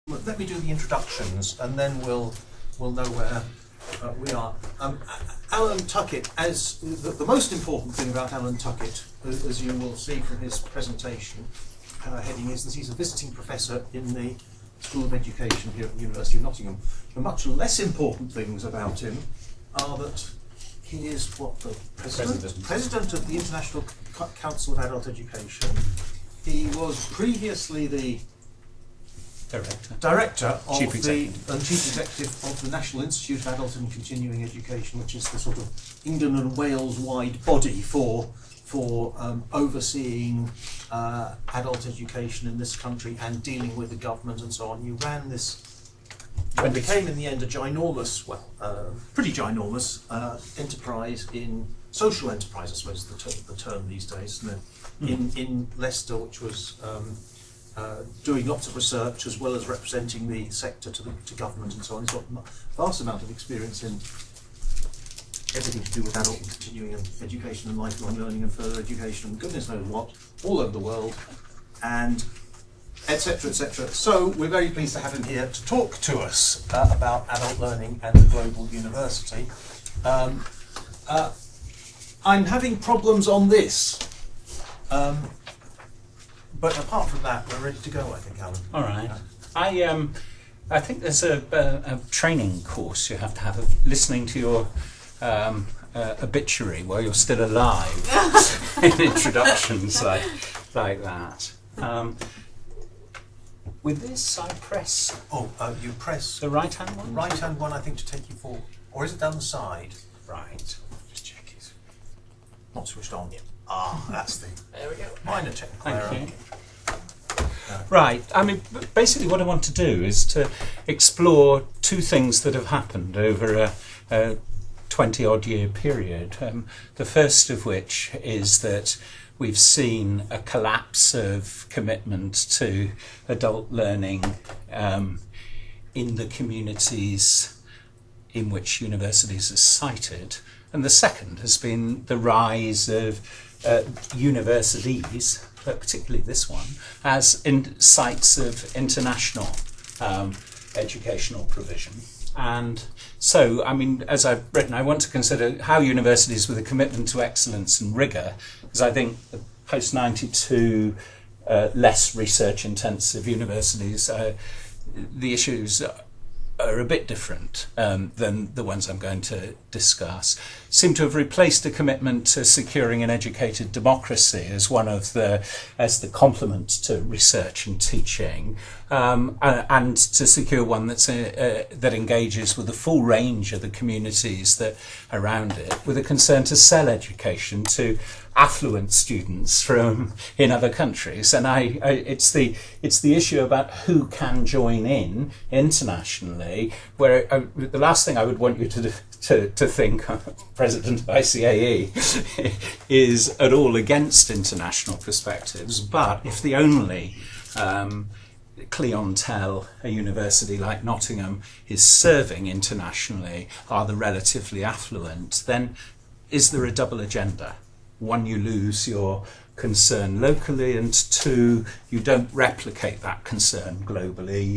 Let me do the introductions, and then we'll know where we are. Alan Tuckett, as the most important thing about Alan Tuckett, as you will see from his presentation, heading is that he's a visiting professor in the School of Education here at the University of Nottingham. The much less important things about him are that he is what the president of the International Council of Adult Education. He was previously the Director of Chief Executive of the National Institute of Adult and Continuing Education, which is the sort of England and Wales-wide body for overseeing adult education in this country and dealing with the government and so on. You ran this, what became in the end a ginormous, pretty ginormous enterprise in social enterprise, I suppose is the term these days, isn't it? In Leicester, which was doing lots of research as well as representing the sector to government and so on. He's got a vast amount of experience in everything to do with adult and continuing education and lifelong learning and further education and goodness knows what, all over the world, and etc, etc. So we're very pleased to have him here to talk to us about adult learning and the global university. I'm having problems on this. But apart from that, we're ready to go, I think, Alan. All right. I think there's a training course you have to have of listening to your obituary while you're still alive in introductions like that. With this, I press. Oh, you press the right-hand one. Right-hand one, I think, to take you forward, or is it down the side? Right. Just check it. Not switched on yet. Ah, that's the. There we go. Minor technical error. Thank you. Right, I mean, basically what I want to do is to explore two things that have happened over a 20-odd year period. The first of which is that we've seen a collapse of commitment to adult learning in the communities in which universities are cited. And the second has been the rise of universities, particularly this one, as sites of international educational provision. And so, I mean, as I've written, I want to consider how universities with a commitment to excellence and rigour, because I think the post-92 less research-intensive universities, the issues are a bit different than the ones I'm going to discuss, seem to have replaced a commitment to securing an educated democracy as the complement to research and teaching, and to secure one that engages with the full range of the communities that are around it, with a concern to sell education to affluent students from in other countries. And it's the issue about who can join in internationally, where the last thing I would want you to think, President of ICAE, is at all against international perspectives, but if the only clientele a university like Nottingham is serving internationally are the relatively affluent, then is there a double agenda? One, you lose your concern locally, and two, you don't replicate that concern globally.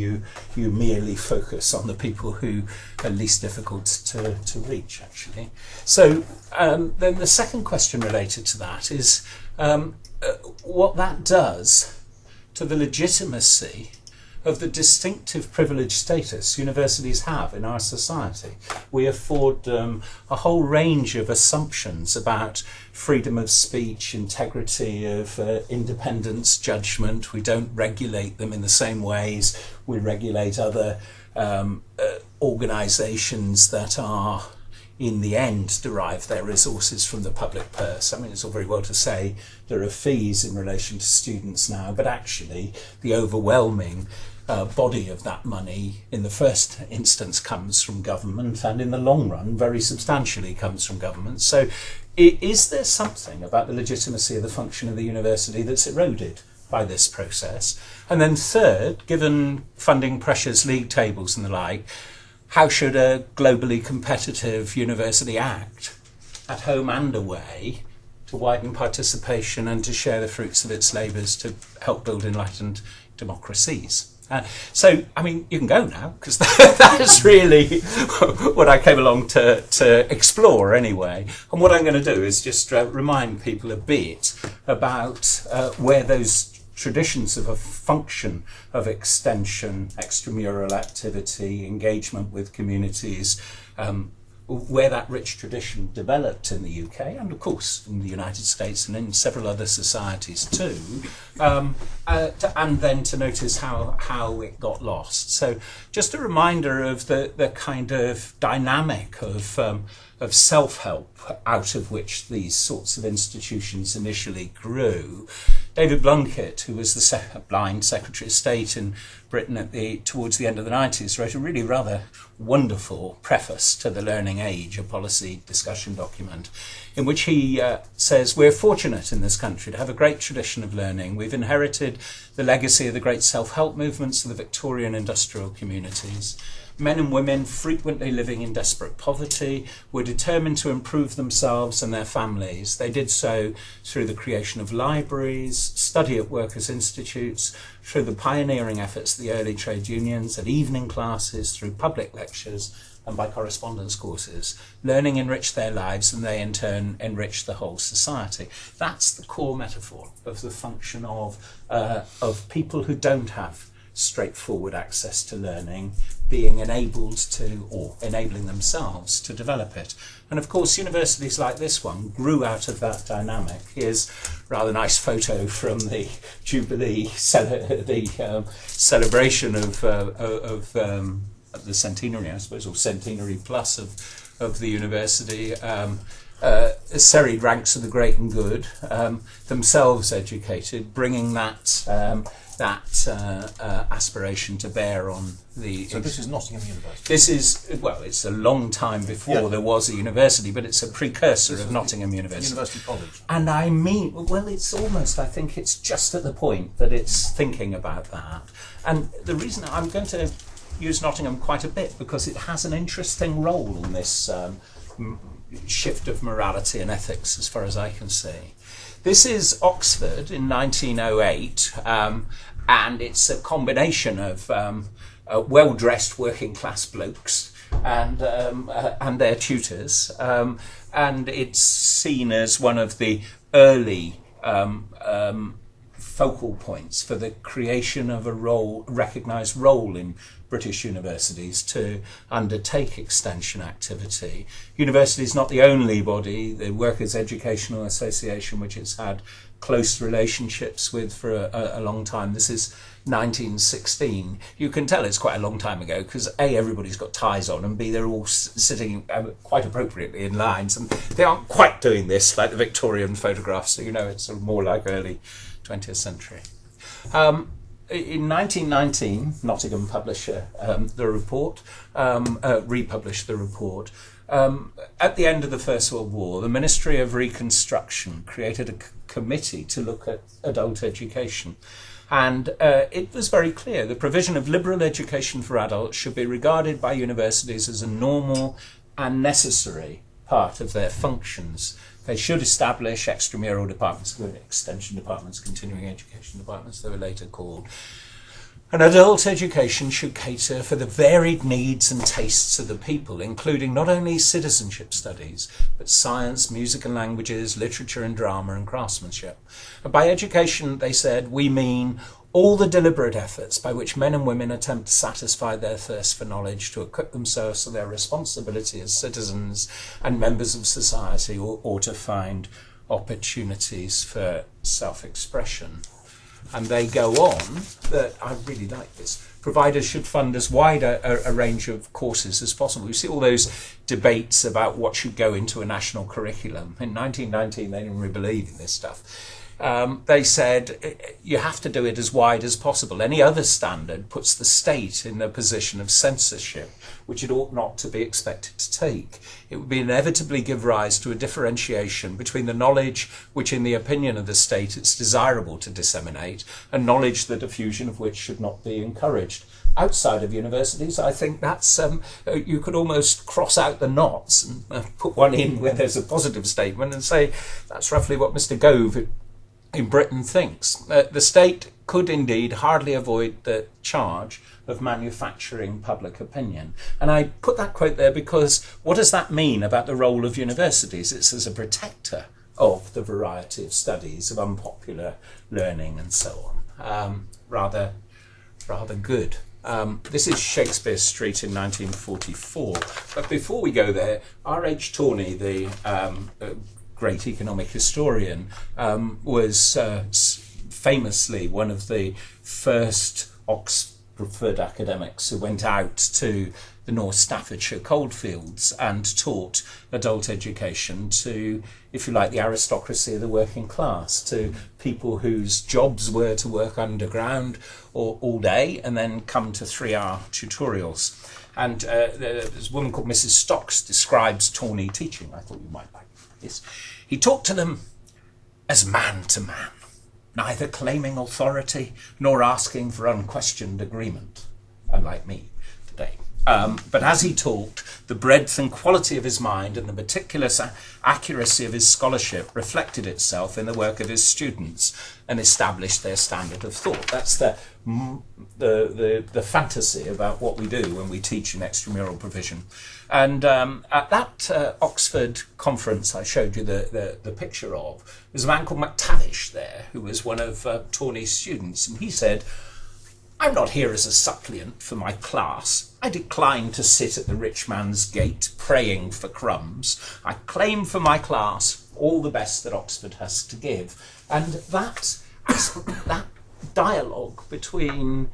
You merely focus on the people who are least difficult to reach, actually. So then the second question related to that is what that does to the legitimacy of the distinctive privileged status universities have in our society. We afford them a whole range of assumptions about freedom of speech, integrity of independence, judgment. We don't regulate them in the same ways we regulate other organisations that are, in the end, derive their resources from the public purse. I mean, it's all very well to say there are fees in relation to students now, but actually the overwhelming body of that money in the first instance comes from government, and in the long run very substantially comes from government. So is there something about the legitimacy of the function of the university that's eroded by this process? And then third, given funding pressures, league tables and the like, how should a globally competitive university act at home and away to widen participation and to share the fruits of its labours to help build enlightened democracies? So, I mean, you can go now, because that is really what I came along to explore anyway. And what I'm going to do is just remind people a bit about where those traditions of a function of extension, extramural activity, engagement with communities, where that rich tradition developed in the UK and of course in the United States and in several other societies too, and then to notice how it got lost. So just a reminder of the kind of dynamic of self-help out of which these sorts of institutions initially grew. David Blunkett, who was the blind Secretary of State in Britain towards the end of the 90s, wrote a really rather wonderful preface to The Learning Age, a policy discussion document, in which he says, we're fortunate in this country to have a great tradition of learning. We've inherited the legacy of the great self-help movements of the Victorian industrial communities. Men and women, frequently living in desperate poverty, were determined to improve themselves and their families. They did so through the creation of libraries, study at workers' institutes, through the pioneering efforts of the early trade unions, at evening classes, through public lectures, and by correspondence courses. Learning enriched their lives, and they in turn enriched the whole society. That's the core metaphor of the function of people who don't have straightforward access to learning, being enabled to, or enabling themselves to develop it. And of course, universities like this one grew out of that dynamic. Here's a rather nice photo from the Jubilee, celebration of the centenary, I suppose, or centenary plus of the university. Serried ranks of the great and good, themselves educated, bringing that aspiration to bear on the... So this is Nottingham University? This is, well, it's a long time before there was a university, but it's a precursor of Nottingham University. University College. And I mean, well, it's almost, I think it's just at the point that it's thinking about that. And the reason I'm going to use Nottingham quite a bit, because it has an interesting role in this shift of morality and ethics, as far as I can see. This is Oxford in 1908, and it's a combination of well-dressed working-class blokes and their tutors, and it's seen as one of the early focal points for the creation of a recognised role in British universities to undertake extension activity. University is not the only body. The Workers' Educational Association, which it's had close relationships with for a long time. This is 1916. You can tell it's quite a long time ago because A, everybody's got ties on, and B, they're all sitting quite appropriately in lines, and they aren't quite doing this like the Victorian photographs, so you know it's sort of more like early 20th century. In 1919, Nottingham published the report, republished the report. At the end of the First World War, the Ministry of Reconstruction created a committee to look at adult education. And it was very clear the provision of liberal education for adults should be regarded by universities as a normal and necessary part of their functions. They should establish extramural departments, extension departments, continuing education departments, they were later called. And adult education should cater for the varied needs and tastes of the people, including not only citizenship studies, but science, music and languages, literature and drama and craftsmanship. And by education, they said, we mean all the deliberate efforts by which men and women attempt to satisfy their thirst for knowledge, to equip themselves to their responsibility as citizens and members of society, or to find opportunities for self-expression. And they go on, that I really like this, providers should fund as wide a range of courses as possible. You see all those debates about what should go into a national curriculum. In 1919, they didn't really believe in this stuff. They said you have to do it as wide as possible. Any other standard puts the state in the position of censorship, which it ought not to be expected to take. It would inevitably give rise to a differentiation between the knowledge which, in the opinion of the state, it's desirable to disseminate, and knowledge the diffusion of which should not be encouraged. Outside of universities, I think that's, you could almost cross out the knots and put one in where there's a positive statement and say that's roughly what Mr. Gove in Britain thinks. The state could indeed hardly avoid the charge of manufacturing public opinion. And I put that quote there because what does that mean about the role of universities? It's as a protector of the variety of studies, of unpopular learning and so on. Rather good. This is Shakespeare Street in 1944. But before we go there, R.H. Tawney, the great economic historian, was famously one of the first Oxford academics who went out to the North Staffordshire coalfields and taught adult education to, if you like, the aristocracy of the working class, to people whose jobs were to work underground or all day and then come to 3-hour tutorials. And there's a woman called Mrs. Stocks describes Tawney teaching. I thought you might like this. He talked to them as man to man, neither claiming authority nor asking for unquestioned agreement, unlike me today. But as he talked, the breadth and quality of his mind and the meticulous accuracy of his scholarship reflected itself in the work of his students and established their standard of thought. That's the fantasy about what we do when we teach in extramural provision. And at that Oxford conference I showed you the picture of, there's a man called McTavish there, who was one of Tawney's students, and he said, "I'm not here as a suppliant for my class. I decline to sit at the rich man's gate praying for crumbs. I claim for my class all the best that Oxford has to give." And that dialogue between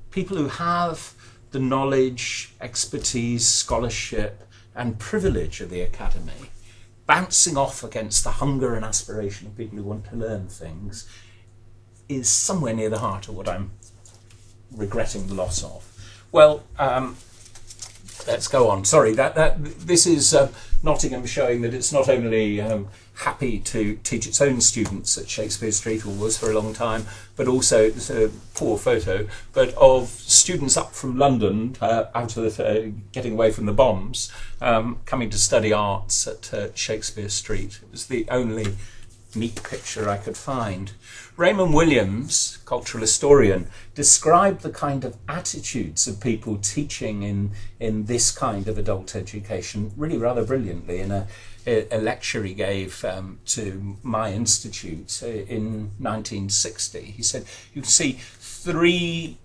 people who have the knowledge, expertise, scholarship and privilege of the academy, bouncing off against the hunger and aspiration of people who want to learn things, is somewhere near the heart of what I'm regretting the loss of. Well, let's go on. Sorry, this is Nottingham showing that it's not only happy to teach its own students at Shakespeare Street, or was for a long time, but also, it's a poor photo, but of students up from London, out of getting away from the bombs, coming to study arts at Shakespeare Street. It was the only neat picture I could find. Raymond Williams, cultural historian, described the kind of attitudes of people teaching in this kind of adult education really rather brilliantly in a lecture he gave to my institute in 1960. He said, you can see 3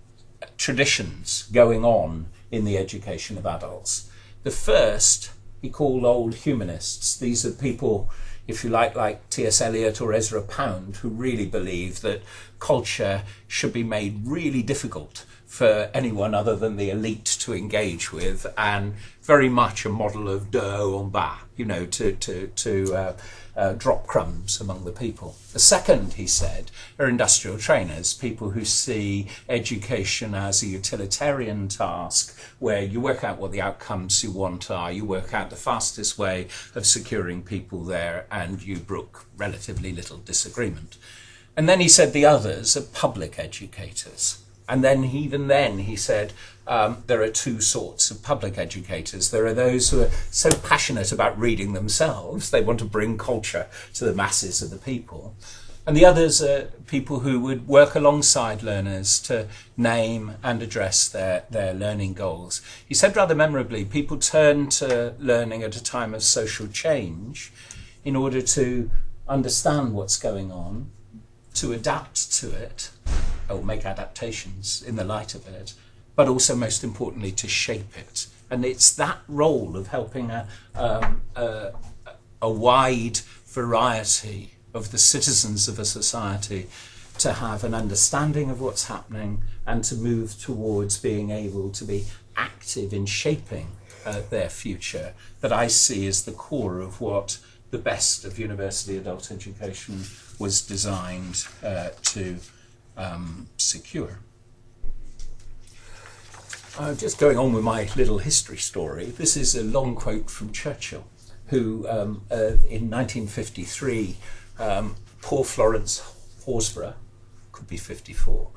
traditions going on in the education of adults. The first he called old humanists. These are people, if you like T.S. Eliot or Ezra Pound, who really believe that culture should be made really difficult for anyone other than the elite to engage with, and very much a model of de haut en bas, to drop crumbs among the people. The second, he said, are industrial trainers, people who see education as a utilitarian task where you work out what the outcomes you want are, you work out the fastest way of securing people there, and you brook relatively little disagreement. And then he said the others are public educators. And then even then he said there are 2 sorts of public educators. There are those who are so passionate about reading themselves, they want to bring culture to the masses of the people. And the others are people who would work alongside learners to name and address their learning goals. He said rather memorably, people turn to learning at a time of social change in order to understand what's going on, to adapt to it, or make adaptations in the light of it, but also most importantly to shape it. And it's that role of helping a wide variety of the citizens of a society to have an understanding of what's happening and to move towards being able to be active in shaping their future, that I see as the core of what the best of university adult education was designed to secure. Just going on with my little history story, this is a long quote from Churchill, who in 1953, poor Florence Horsburgh, could be 54,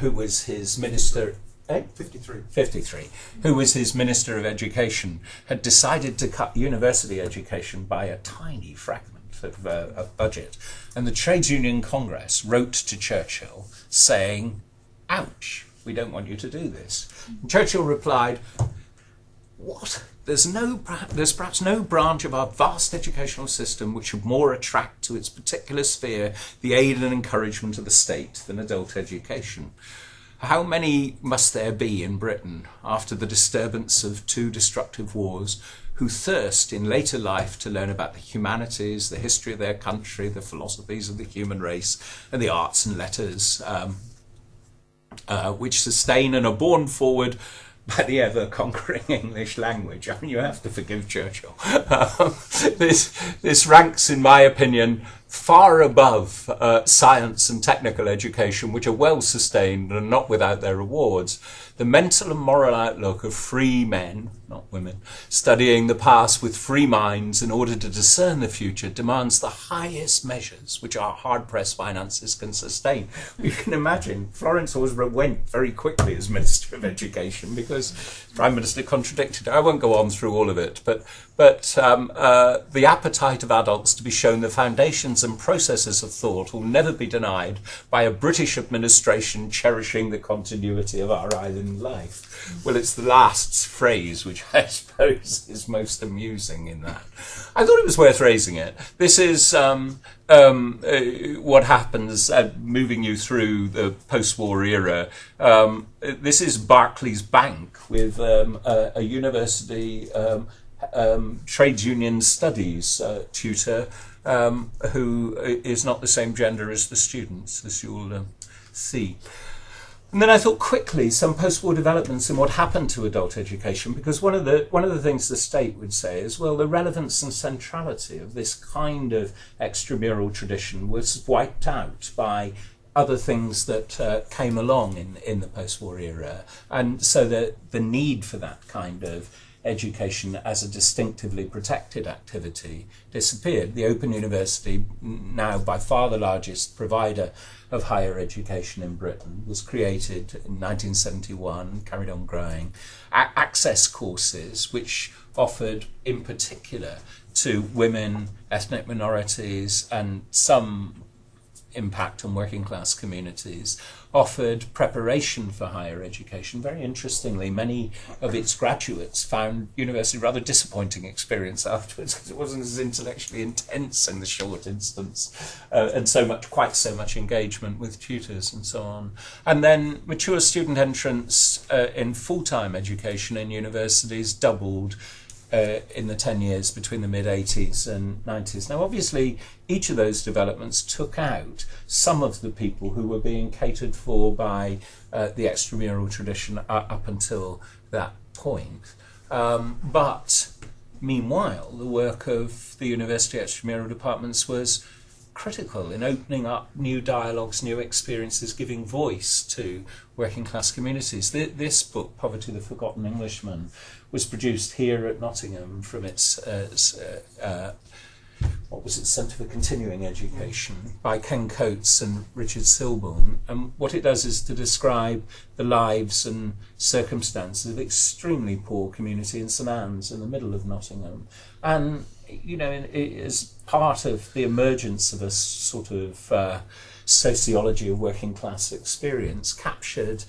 who was his minister, 53, who was his Minister of Education, had decided to cut university education by a tiny fragment. of budget. And the Trades Union Congress wrote to Churchill saying, ouch, we don't want you to do this. And Churchill replied, what? There's perhaps no branch of our vast educational system which should more attract to its particular sphere the aid and encouragement of the state than adult education. How many must there be in Britain, after the disturbance of 2 destructive wars, who thirst in later life to learn about the humanities, the history of their country, the philosophies of the human race, and the arts and letters, which sustain and are borne forward by the ever-conquering English language. I mean, you have to forgive Churchill. This ranks, in my opinion, far above science and technical education, which are well sustained and not without their rewards. The mental and moral outlook of free men, not women, studying the past with free minds in order to discern the future demands the highest measures which our hard-pressed finances can sustain. You can imagine Florence Horsburgh went very quickly as Minister of Education because the Prime Minister contradicted her. I won't go on through all of it, but the appetite of adults to be shown the foundations and processes of thought will never be denied by a British administration cherishing the continuity of our island life. Well, it's the last phrase which I suppose is most amusing in that. I thought it was worth raising it. This is what happens, moving you through the post-war era. This is Barclays Bank with a university trades union studies tutor who is not the same gender as the students, as you'll see. And then I thought quickly some post-war developments in what happened to adult education, because one of the things the state would say is, well, the relevance and centrality of this kind of extramural tradition was wiped out by other things that came along in the post-war era, and so the need for that kind of education as a distinctively protected activity disappeared. The Open University, now by far the largest provider of higher education in Britain, was created in 1971, carried on growing. Access courses, which offered in particular to women, ethnic minorities, and some impact on working class communities, offered preparation for higher education. Very interestingly, many of its graduates found university a rather disappointing experience afterwards because it wasn't as intellectually intense in the short instance, and quite so much engagement with tutors and so on. And then mature student entrance in full-time education in universities doubled in the 10 years between the mid-80s and 90s. Now, obviously, each of those developments took out some of the people who were being catered for by the extramural tradition up until that point. But meanwhile, the work of the university extramural departments was critical in opening up new dialogues, new experiences, giving voice to working class communities. This book, Poverty, the Forgotten Englishman, was produced here at Nottingham from its Centre for Continuing Education by Ken Coates and Richard Silburn. And what it does is to describe the lives and circumstances of extremely poor community in St Anne's in the middle of Nottingham. And, you know, as part of the emergence of a sort of sociology of working class experience, captured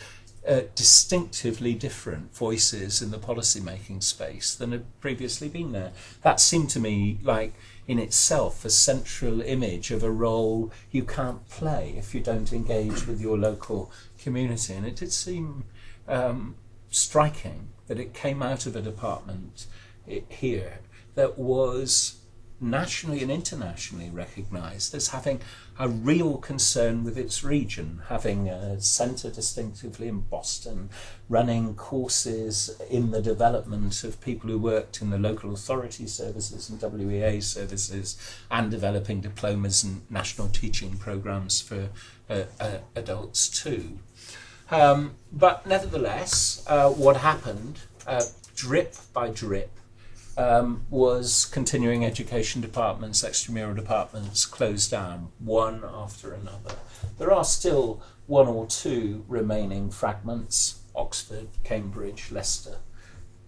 distinctively different voices in the policy-making space than had previously been there. That seemed to me like, in itself, a central image of a role you can't play if you don't engage with your local community. And it did seem striking that it came out of a department here that was nationally and internationally recognised as having a real concern with its region, having a centre distinctively in Boston, running courses in the development of people who worked in the local authority services and WEA services, and developing diplomas and national teaching programmes for adults too. But nevertheless, what happened, drip by drip, was continuing education departments, extramural departments closed down, one after another. There are still one or two remaining fragments: Oxford, Cambridge, Leicester.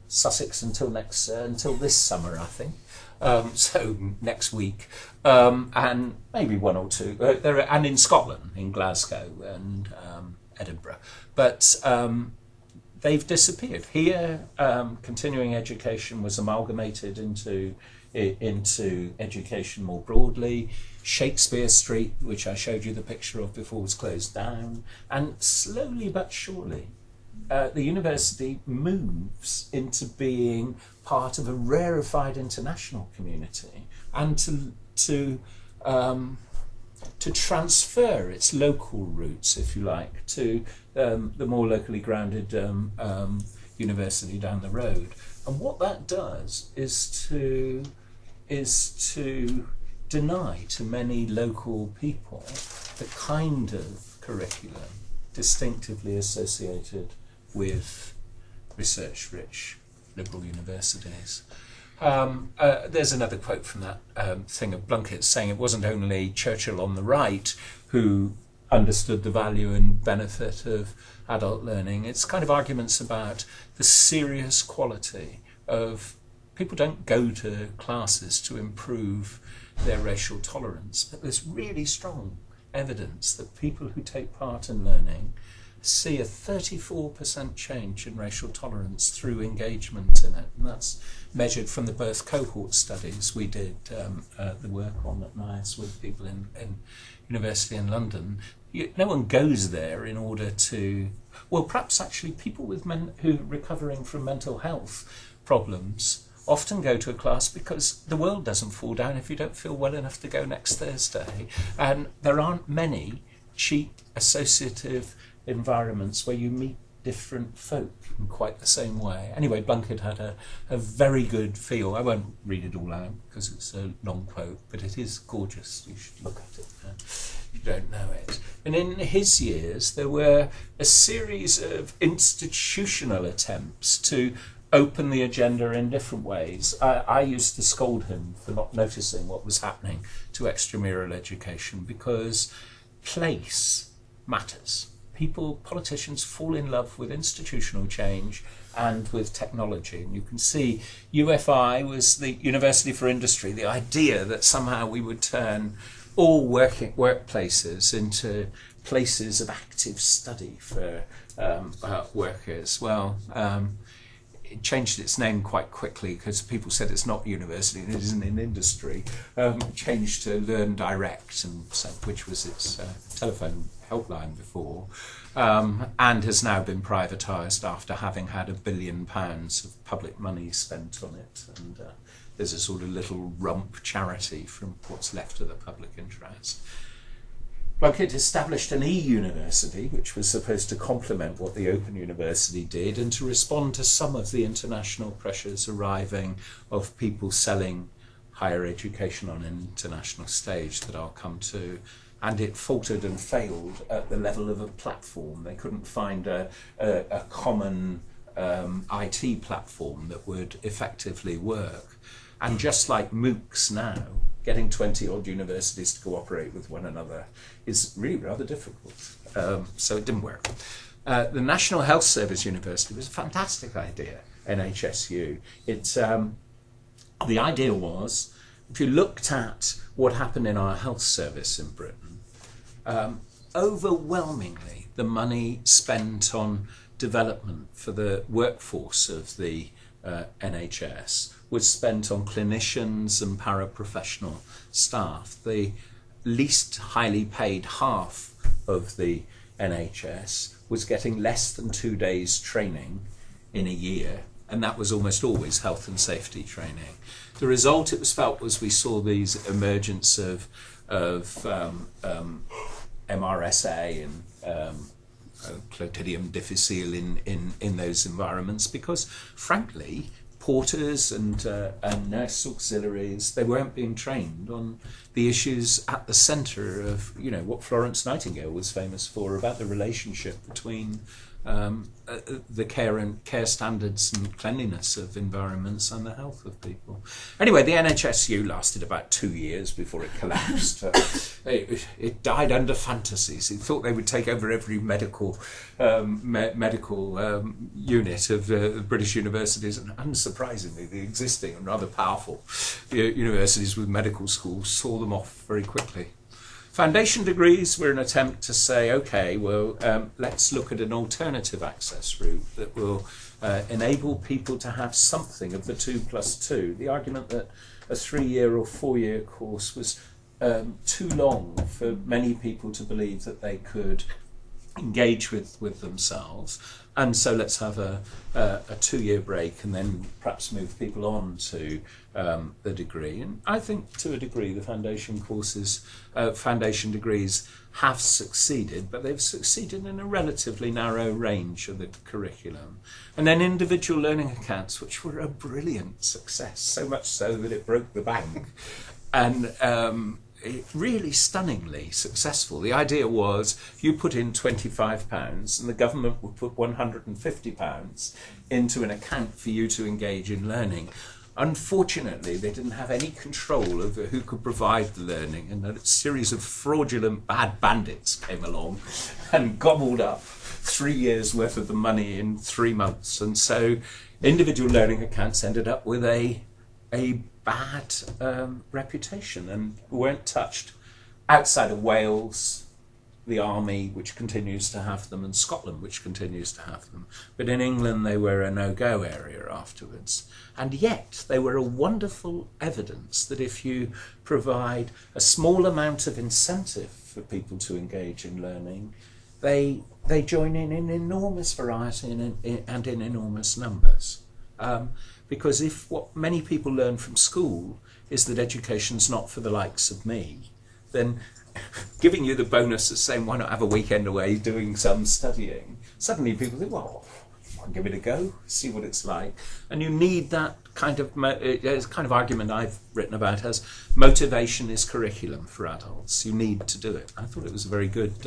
Sussex until this summer, I think. So next week, and maybe one or two, and in Scotland, in Glasgow and Edinburgh. But they've disappeared. Here, continuing education was amalgamated into education more broadly. Shakespeare Street, which I showed you the picture of before, was closed down. And slowly but surely, the university moves into being part of a rarefied international community, and to transfer its local roots, if you like, to the more locally grounded university down the road. And what that does is to deny to many local people the kind of curriculum distinctively associated with research-rich liberal universities. There's another quote from that thing of Blunkett saying it wasn't only Churchill on the right who understood the value and benefit of adult learning. It's kind of arguments about the serious quality of people don't go to classes to improve their racial tolerance, but there's really strong evidence that people who take part in learning see a 34% change in racial tolerance through engagement in it, and that's measured from the birth cohort studies we did the work on at NIAS with people in university in London. No one goes there in order to, well, perhaps actually people with who are recovering from mental health problems often go to a class because the world doesn't fall down if you don't feel well enough to go next Thursday, and there aren't many cheap associative environments where you meet different folk in quite the same way. Anyway, Blunkett had a very good feel. I won't read it all out because it's a long quote, but it is gorgeous. You should look at it if you don't know it. And in his years, there were a series of institutional attempts to open the agenda in different ways. I used to scold him for not noticing what was happening to extramural education because place matters. Politicians fall in love with institutional change and with technology. And you can see UFI was the University for Industry, the idea that somehow we would turn all workplaces into places of active study for workers. Well, it changed its name quite quickly because people said it's not university and it isn't in industry. Changed to Learn Direct, which was its telephone helpline before, and has now been privatised after having had £1 billion of public money spent on it. And there's a sort of little rump charity from what's left of the public interest. Blunkett established an e-university, which was supposed to complement what the Open University did and to respond to some of the international pressures arriving of people selling higher education on an international stage that I'll come to. And it faltered and failed at the level of a platform. They couldn't find a common IT platform that would effectively work. And just like MOOCs now, getting 20-odd universities to cooperate with one another is really rather difficult. So it didn't work. The National Health Service University was a fantastic idea, NHSU. The idea was, if you looked at what happened in our health service in Britain, overwhelmingly the money spent on development for the workforce of the NHS was spent on clinicians and paraprofessional staff. The least highly paid half of the NHS was getting less than 2 days training in a year, and that was almost always health and safety training. The result, it was felt, was we saw these emergence of MRSA and Clostridium difficile in those environments because, frankly, porters and nurse auxiliaries, they weren't being trained on the issues at the centre of, what Florence Nightingale was famous for, about the relationship between the care standards and cleanliness of environments and the health of people. Anyway, the NHSU lasted about 2 years before it collapsed. It died under fantasies. It thought they would take over every medical unit of the British universities, and unsurprisingly, the existing and rather powerful universities with medical schools saw them off very quickly. Foundation degrees were an attempt to say, okay, well, let's look at an alternative access route that will enable people to have something of the 2+2. The argument that a 3-year or 4-year course was too long for many people to believe that they could engage with themselves, and so let's have a 2-year break and then perhaps move people on to the degree. And I think to a degree the foundation courses, foundation degrees have succeeded, but they've succeeded in a relatively narrow range of the curriculum. And then individual learning accounts, which were a brilliant success, so much so that it broke the bank. And really stunningly successful. The idea was you put in £25 and the government would put £150 into an account for you to engage in learning. Unfortunately, they didn't have any control over who could provide the learning, and a series of fraudulent bad bandits came along and gobbled up 3 years worth of the money in 3 months. And so individual learning accounts ended up with a bad reputation and weren't touched outside of Wales, the Army, which continues to have them, and Scotland, which continues to have them. But in England, they were a no-go area afterwards. And yet, they were a wonderful evidence that if you provide a small amount of incentive for people to engage in learning, they join in enormous variety and in enormous numbers. Because if what many people learn from school is that education's not for the likes of me, then giving you the bonus of saying, why not have a weekend away doing some studying, suddenly people think, well, I'll give it a go, see what it's like. And you need that kind of argument I've written about as motivation is curriculum for adults. You need to do it. I thought it was a very good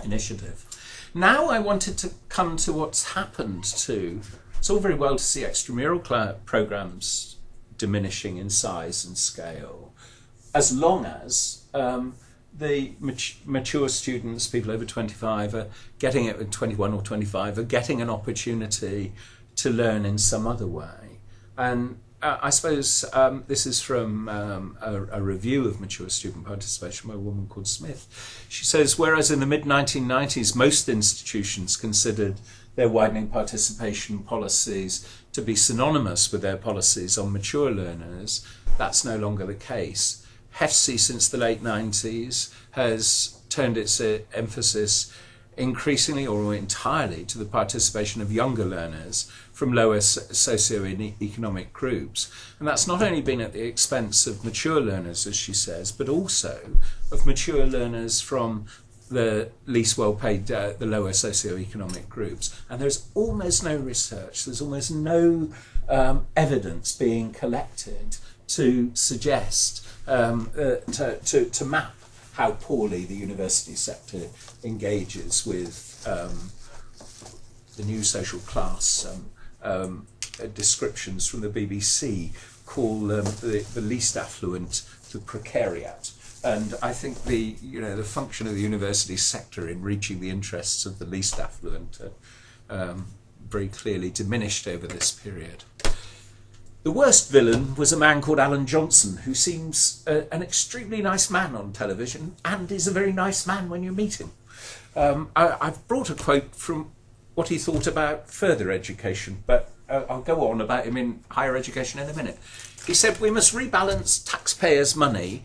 initiative. Now I wanted to come to what's happened to. It's all very well to see extramural programmes diminishing in size and scale, as long as the mature students, people over 25, are getting it at 21 or 25, are getting an opportunity to learn in some other way. And I suppose this is from a review of mature student participation by a woman called Smith. She says, whereas in the mid-1990s most institutions considered their widening participation policies to be synonymous with their policies on mature learners, that's no longer the case. HEFSI, since the late 90s, has turned its emphasis increasingly or entirely to the participation of younger learners from lower socio-economic groups. And that's not only been at the expense of mature learners, as she says, but also of mature learners from the least well-paid, the lower socio-economic groups. And there's almost no research, there's almost no evidence being collected to suggest, to map how poorly the university sector engages with the new social class descriptions from the BBC call the least affluent the precariat. And I think the function of the university sector in reaching the interests of the least affluent very clearly diminished over this period. The worst villain was a man called Alan Johnson, who seems an extremely nice man on television and is a very nice man when you meet him. I've brought a quote from what he thought about further education, but I'll go on about him in higher education in a minute. He said, we must rebalance taxpayers' money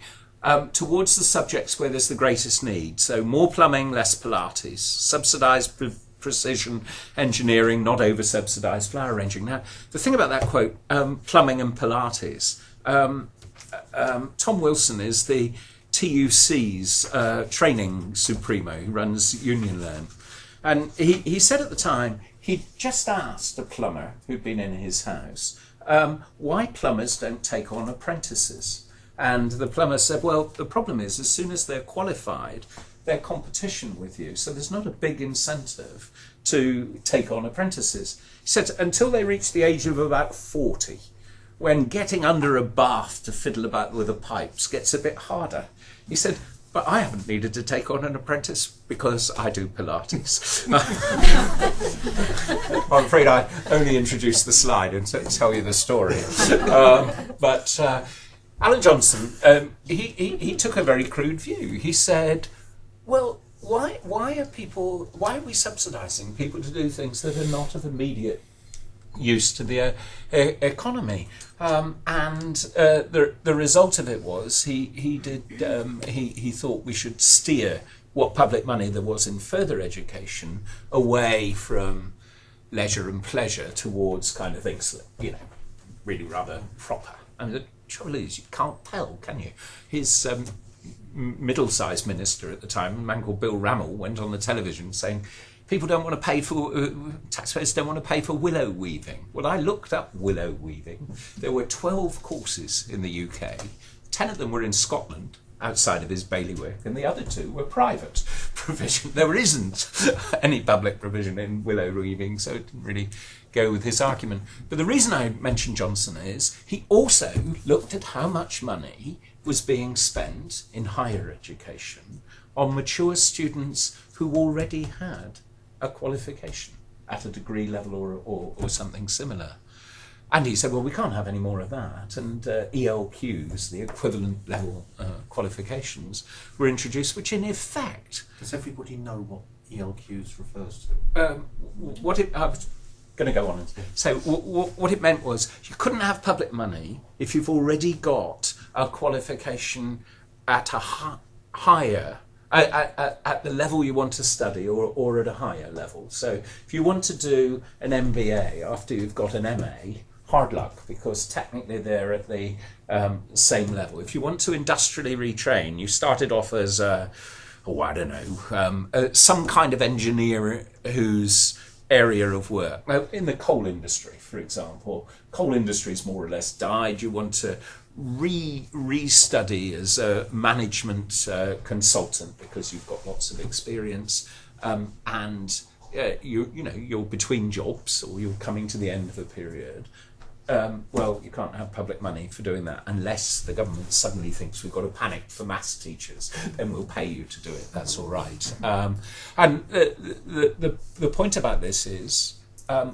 towards the subjects where there's the greatest need. So more plumbing, less Pilates, subsidised precision engineering, not over-subsidised flower arranging. Now, the thing about that quote, plumbing and Pilates, Tom Wilson is the TUC's training supremo who runs Union Learn. And he said at the time, he'd just asked a plumber who'd been in his house why plumbers don't take on apprentices. And the plumber said, well, the problem is as soon as they're qualified, they're competition with you. So there's not a big incentive to take on apprentices. He said until they reached the age of about 40, when getting under a bath to fiddle about with the pipes gets a bit harder. He said, but I haven't needed to take on an apprentice because I do Pilates. I'm afraid I only introduced the slide and tell you the story. But Alan Johnson, he took a very crude view. He said, well, why are we subsidising people to do things that are not of immediate use to the economy? And the result of it was he thought we should steer what public money there was in further education away from leisure and pleasure towards kind of things that, really rather proper. And the trouble is, you can't tell, can you? His middle-sized minister at the time, a man called Bill Rammell, went on the television saying, people don't want to pay for, taxpayers don't want to pay for willow weaving. Well, I looked up willow weaving. There were 12 courses in the UK. 10 of them were in Scotland, outside of his bailiwick, and the other 2 were private provision. There isn't any public provision in willow weaving, so it didn't really go with his argument. But the reason I mentioned Johnson is he also looked at how much money was being spent in higher education on mature students who already had a qualification at a degree level or something similar. And he said, well, we can't have any more of that. And ELQs, the equivalent level qualifications, were introduced, which in effect... Does everybody know what ELQs refers to? I was going to go on. So what it meant was you couldn't have public money if you've already got a qualification at a higher... At the level you want to study or at a higher level. So if you want to do an MBA after you've got an MA, hard luck, because technically they're at the same level. If you want to industrially retrain, you started off as, some kind of engineer whose area of work. Now, in the coal industry, for example, coal industry's more or less died. You want to restudy as a management consultant because you've got lots of experience, and you're between jobs or you're coming to the end of a period. Well, you can't have public money for doing that unless the government suddenly thinks we've got a panic for maths teachers, then we'll pay you to do it. That's all right. And the point about this is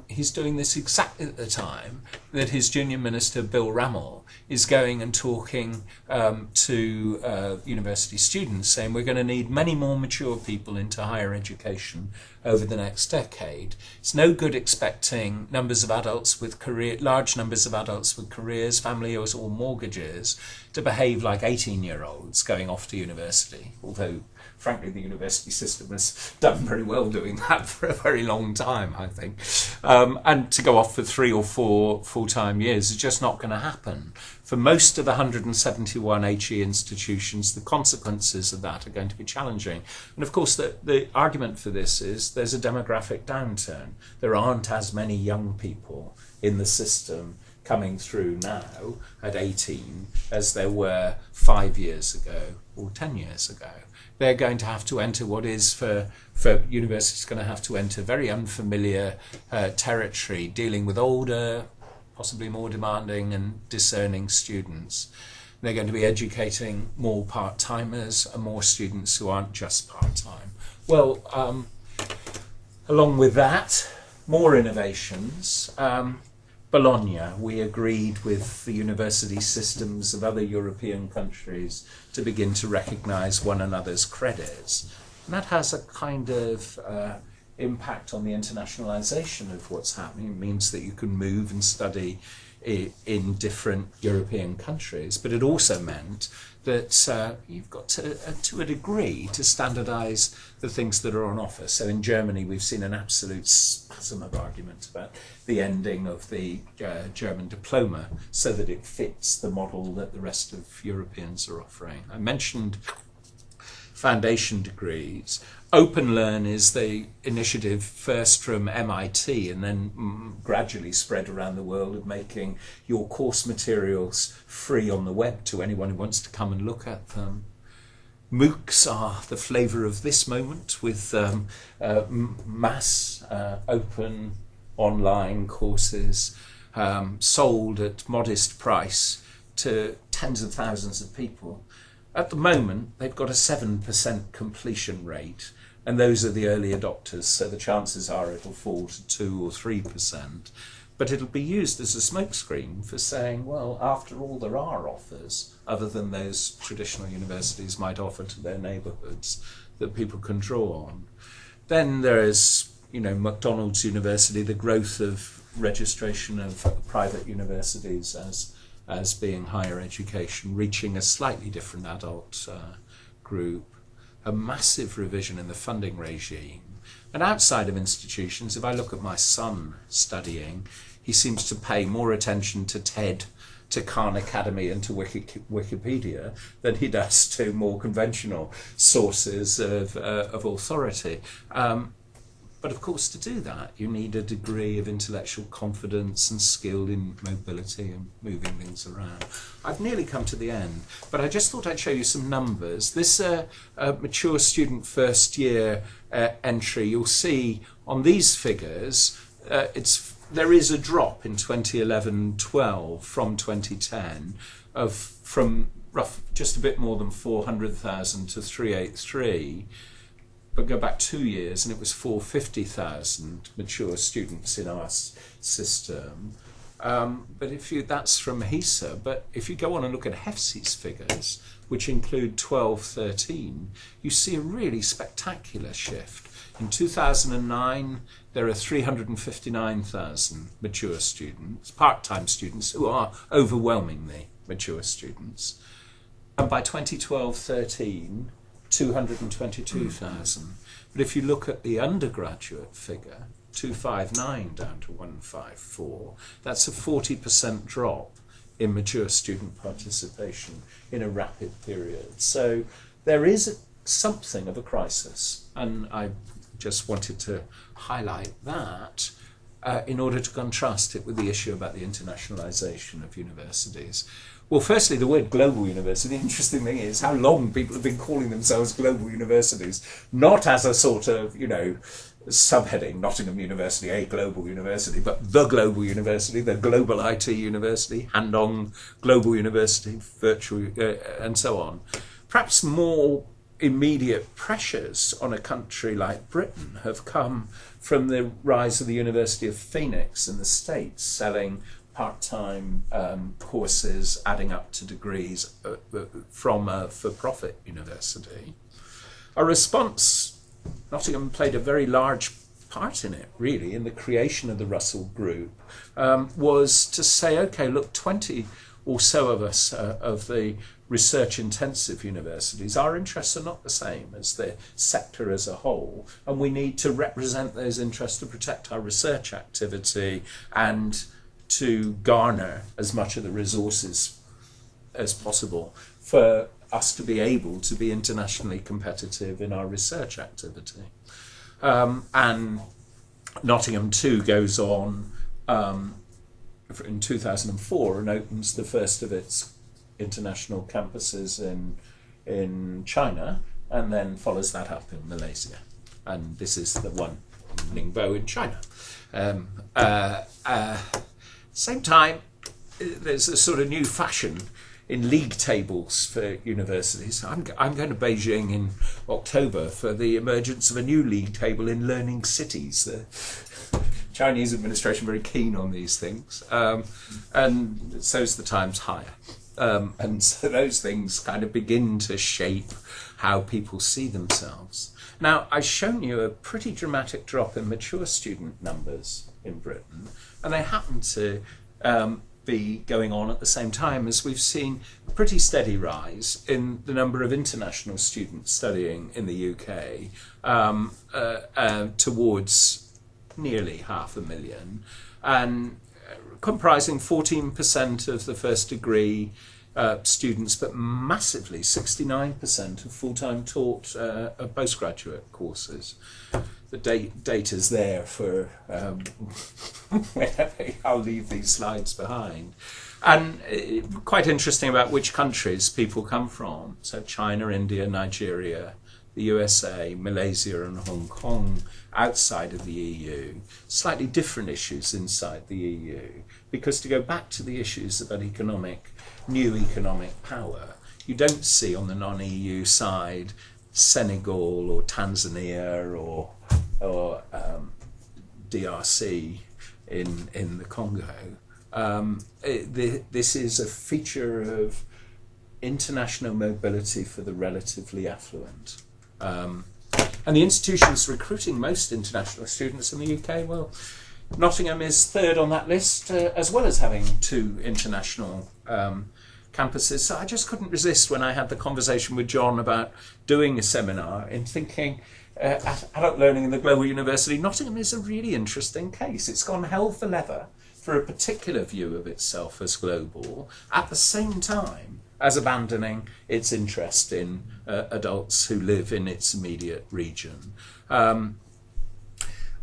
he's doing this exactly at the time that his junior minister, Bill Rammell, is going and talking to university students, saying we're going to need many more mature people into higher education over the next decade. It's no good expecting large numbers of adults with careers, families or mortgages to behave like 18-year-olds going off to university, although frankly, the university system has done very well doing that for a very long time, I think. And to go off for 3 or 4 full-time years is just not going to happen. For most of the 171 HE institutions, the consequences of that are going to be challenging. And of course, the argument for this is there's a demographic downturn. There aren't as many young people in the system coming through now at 18 as there were 5 years ago or 10 years ago. They're going to have to enter what is, for universities, going to have to enter very unfamiliar territory, dealing with older, possibly more demanding and discerning students. They're going to be educating more part-timers and more students who aren't just part-time. Well, along with that, more innovations. Bologna, we agreed with the university systems of other European countries to begin to recognise one another's credits. And that has a kind of impact on the internationalisation of what's happening. It means that you can move and study in different European countries, but it also meant that you've got to a degree to standardise the things that are on offer. So in Germany we've seen an absolute spasm of argument about the ending of the German diploma so that it fits the model that the rest of Europeans are offering. I mentioned foundation degrees. OpenLearn is the initiative first from MIT and then gradually spread around the world of making your course materials free on the web to anyone who wants to come and look at them. MOOCs are the flavour of this moment, with mass open online courses sold at modest price to tens of thousands of people. At the moment, they've got a 7% completion rate, and those are the early adopters, so the chances are it'll fall to 2 or 3%. But it'll be used as a smokescreen for saying, well, after all, there are offers, other than those traditional universities might offer to their neighbourhoods, that people can draw on. Then there is, McDonald's University, the growth of registration of private universities as being higher education, reaching a slightly different adult group, a massive revision in the funding regime. And outside of institutions, if I look at my son studying, he seems to pay more attention to TED, to Khan Academy and to Wikipedia than he does to more conventional sources of authority. But of course, to do that, you need a degree of intellectual confidence and skill in mobility and moving things around. I've nearly come to the end, but I just thought I'd show you some numbers. This mature student first year entry, you'll see on these figures, there is a drop in 2011-12 from 2010 from just a bit more than 400,000 to 383. But go back 2 years and it was 450,000 mature students in our system. But that's from HESA. But if you go on and look at HEFC's figures, which include 12-13, you see a really spectacular shift. In 2009, there are 359,000 mature students, part-time students, who are overwhelmingly mature students. And by 2012-13, 222,000. But if you look at the undergraduate figure, 259 down to 154, that's a 40% drop in mature student participation in a rapid period. So there is something of a crisis, and I just wanted to highlight that in order to contrast it with the issue about the internationalization of universities. Well, firstly, the word global university, the interesting thing is how long people have been calling themselves global universities, not as a sort of, subheading, Nottingham University, a global university, but the global university, the global IT university, Handong Global University, virtual, and so on. Perhaps more immediate pressures on a country like Britain have come from the rise of the University of Phoenix in the States, selling part-time courses adding up to degrees from a for-profit university. A response, Nottingham played a very large part in it, really, in the creation of the Russell Group, was to say, okay, look, 20 or so of us of the research-intensive universities, our interests are not the same as the sector as a whole, and we need to represent those interests to protect our research activity and to garner as much of the resources as possible for us to be able to be internationally competitive in our research activity. And Nottingham too goes on in 2004 and opens the first of its international campuses in China, and then follows that up in Malaysia. And this is the one in Ningbo in China. Same time, there's a sort of new fashion in league tables for universities. I'm going to Beijing in October for the emergence of a new league table in learning cities. The Chinese administration very keen on these things, and so's the Times Higher. And so those things kind of begin to shape how people see themselves. Now, I've shown you a pretty dramatic drop in mature student numbers in Britain, and they happen to be going on at the same time as we've seen a pretty steady rise in the number of international students studying in the UK, towards nearly 500,000, and comprising 14% of the first degree students, but massively 69% of full-time taught postgraduate courses. The data's there for whenever I'll leave these slides behind. And quite interesting about which countries people come from. So China, India, Nigeria, the USA, Malaysia and Hong Kong outside of the EU. Slightly different issues inside the EU. Because to go back to the issues about new economic power, you don't see on the non-EU side Senegal or Tanzania or DRC in the Congo. This is a feature of international mobility for the relatively affluent. And the institutions recruiting most international students in the UK, well, Nottingham is third on that list, as well as having 2 international campuses. So I just couldn't resist when I had the conversation with John about doing a seminar in thinking, adult learning in the global university, Nottingham is a really interesting case. It's gone hell for leather for a particular view of itself as global, at the same time as abandoning its interest in adults who live in its immediate region.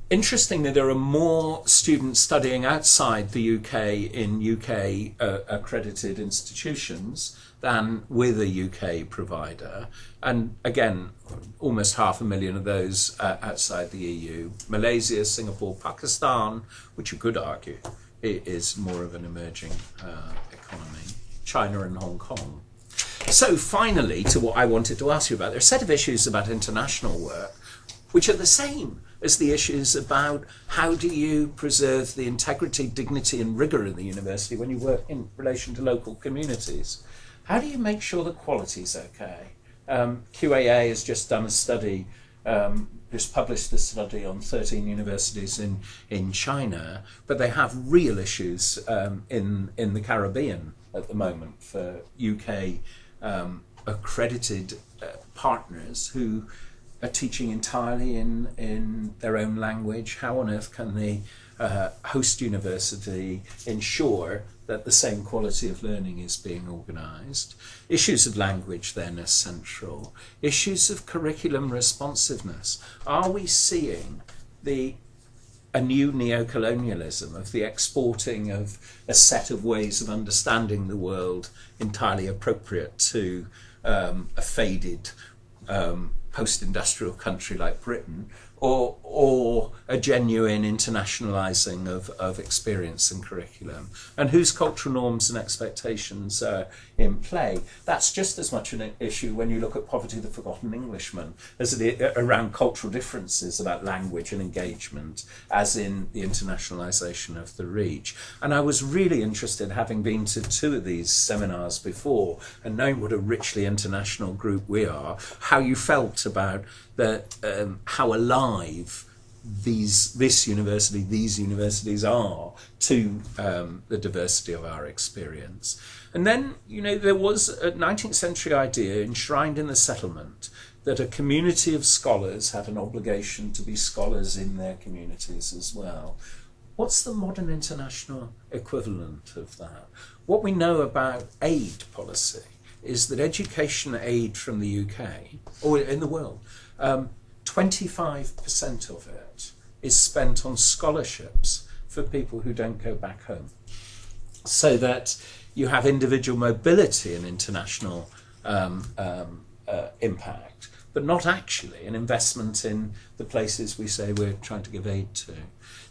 Interestingly, there are more students studying outside the UK in UK accredited institutions than with a UK provider. And again, almost 500,000 of those outside the EU. Malaysia, Singapore, Pakistan, which you could argue is more of an emerging economy. China and Hong Kong. So finally, to what I wanted to ask you about, there are a set of issues about international work which are the same as the issues about how do you preserve the integrity, dignity and rigour in the university when you work in relation to local communities. How do you make sure the quality is okay? QAA has just done a study, just published a study on 13 universities in China, but they have real issues in the Caribbean at the moment for UK accredited partners who are teaching entirely in their own language. How on earth can the host university ensure that the same quality of learning is being organised? Issues of language then are central. Issues of curriculum responsiveness. Are we seeing a new neo-colonialism of the exporting of a set of ways of understanding the world entirely appropriate to a faded post-industrial country like Britain, or a genuine internationalising of experience and curriculum, and whose cultural norms and expectations are in play? That's just as much an issue when you look at Poverty, the Forgotten Englishman, as it is around cultural differences about language and engagement, as in the internationalisation of the Reach. And I was really interested, having been to 2 of these seminars before and knowing what a richly international group we are, how you felt about how alive these universities are to the diversity of our experience. And then, there was a 19th century idea enshrined in the settlement that a community of scholars had an obligation to be scholars in their communities as well. What's the modern international equivalent of that? What we know about aid policy is that education aid from the UK, or in the world, 25% of it is spent on scholarships for people who don't go back home. So that you have individual mobility and international impact, but not actually an investment in the places we say we're trying to give aid to.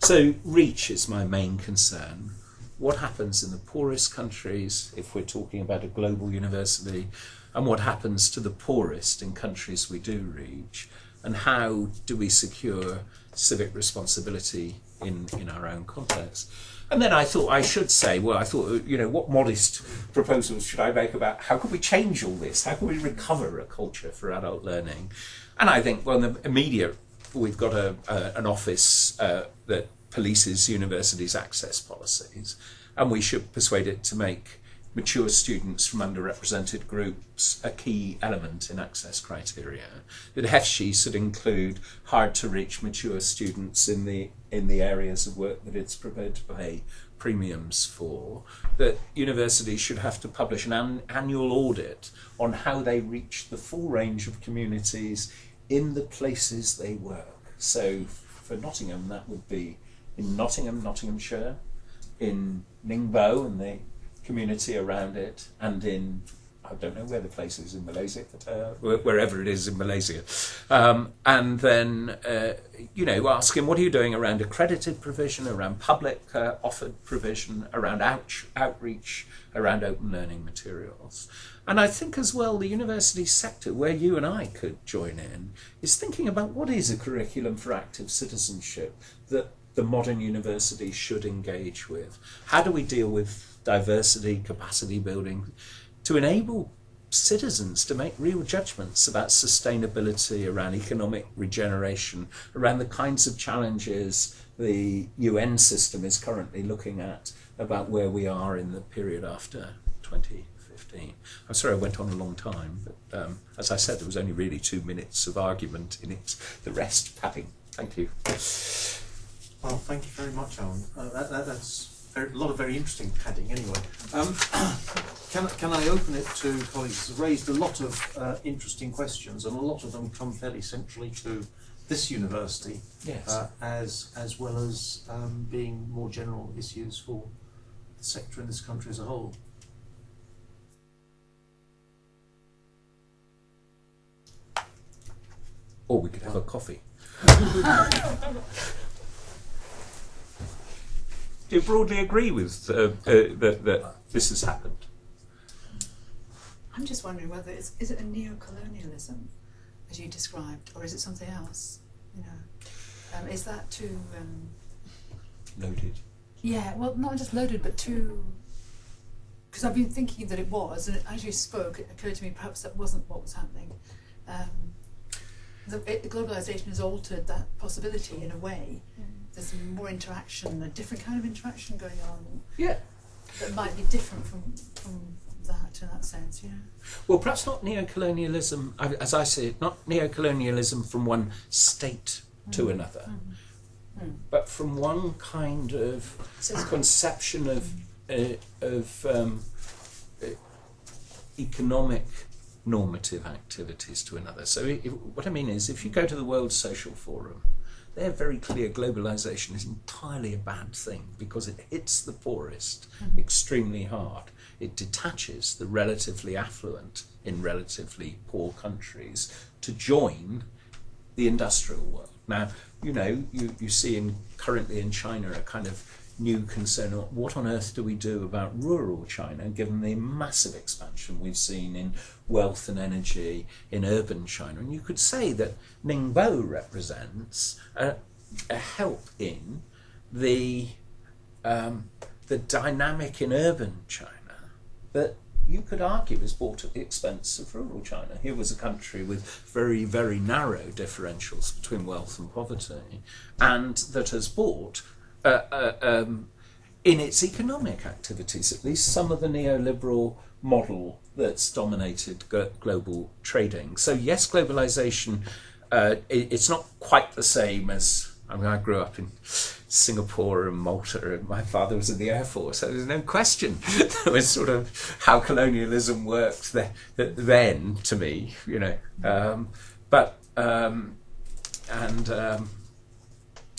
So reach is my main concern. What happens in the poorest countries, if we're talking about a global university, and what happens to the poorest in countries we do reach, and how do we secure civic responsibility in our own context? And then I thought I should say, what modest proposals should I make about how could we change all this? How can we recover a culture for adult learning? And I think, well, in the immediate, we've got an office that polices universities' access policies, and we should persuade it to make mature students from underrepresented groups a key element in access criteria. That HEFSHE should include hard-to-reach mature students in the areas of work that it's prepared to pay premiums for. That universities should have to publish an annual audit on how they reach the full range of communities in the places they work. So for Nottingham, that would be in Nottingham, Nottinghamshire, in Ningbo and the community around it, and in, I don't know where the place is in Malaysia, but wherever it is in Malaysia. And then, asking what are you doing around accredited provision, around public offered provision, around outreach, around open learning materials. And I think as well the university sector, where you and I could join in, is thinking about what is a curriculum for active citizenship that the modern university should engage with. How do we deal with diversity, capacity building, to enable citizens to make real judgments about sustainability, around economic regeneration, around the kinds of challenges the UN system is currently looking at about where we are in the period after 2015. I'm sorry I went on a long time, but as I said, there was only really 2 minutes of argument in it. The rest, padding. Thank you. Well, thank you very much, Alan. That's a lot of very interesting padding anyway. Can I open it to colleagues? It's raised a lot of interesting questions, and a lot of them come fairly centrally to this university, Yes. as well as being more general issues for the sector in this country as a whole. Or we could have a coffee. Do you broadly agree with that this has happened? I'm just wondering whether is it a neo-colonialism, as you described, or is it something else? Is that too Loaded. yeah? Well, not just loaded, but too. Because I've been thinking that it was, and as you spoke, it occurred to me perhaps that wasn't what was happening. Globalization has altered that possibility in a way. There's more interaction, a different kind of interaction going on. Yeah. That might be different from that in that sense, yeah. Well, perhaps not neo-colonialism, as I see it, not neo-colonialism from one state to another, but from one kind of conception of economic normative activities to another. So what I mean is, if you go to the World Social Forum, they're very clear globalization is entirely a bad thing because it hits the poorest extremely hard. It detaches the relatively affluent in relatively poor countries to join the industrial world. Now, you see currently in China a kind of new concern, what on earth do we do about rural China, given the massive expansion we've seen in wealth and energy in urban China? And you could say that Ningbo represents a help in the dynamic in urban China that you could argue is bought at the expense of rural China. Here was a country with very, very narrow differentials between wealth and poverty, and that has bought in its economic activities, at least some of the neoliberal model that's dominated global trading. So yes, globalization, it's not quite the same as, I grew up in Singapore and Malta, and my father was in the Air Force, so there's no question that was sort of how colonialism worked then to me,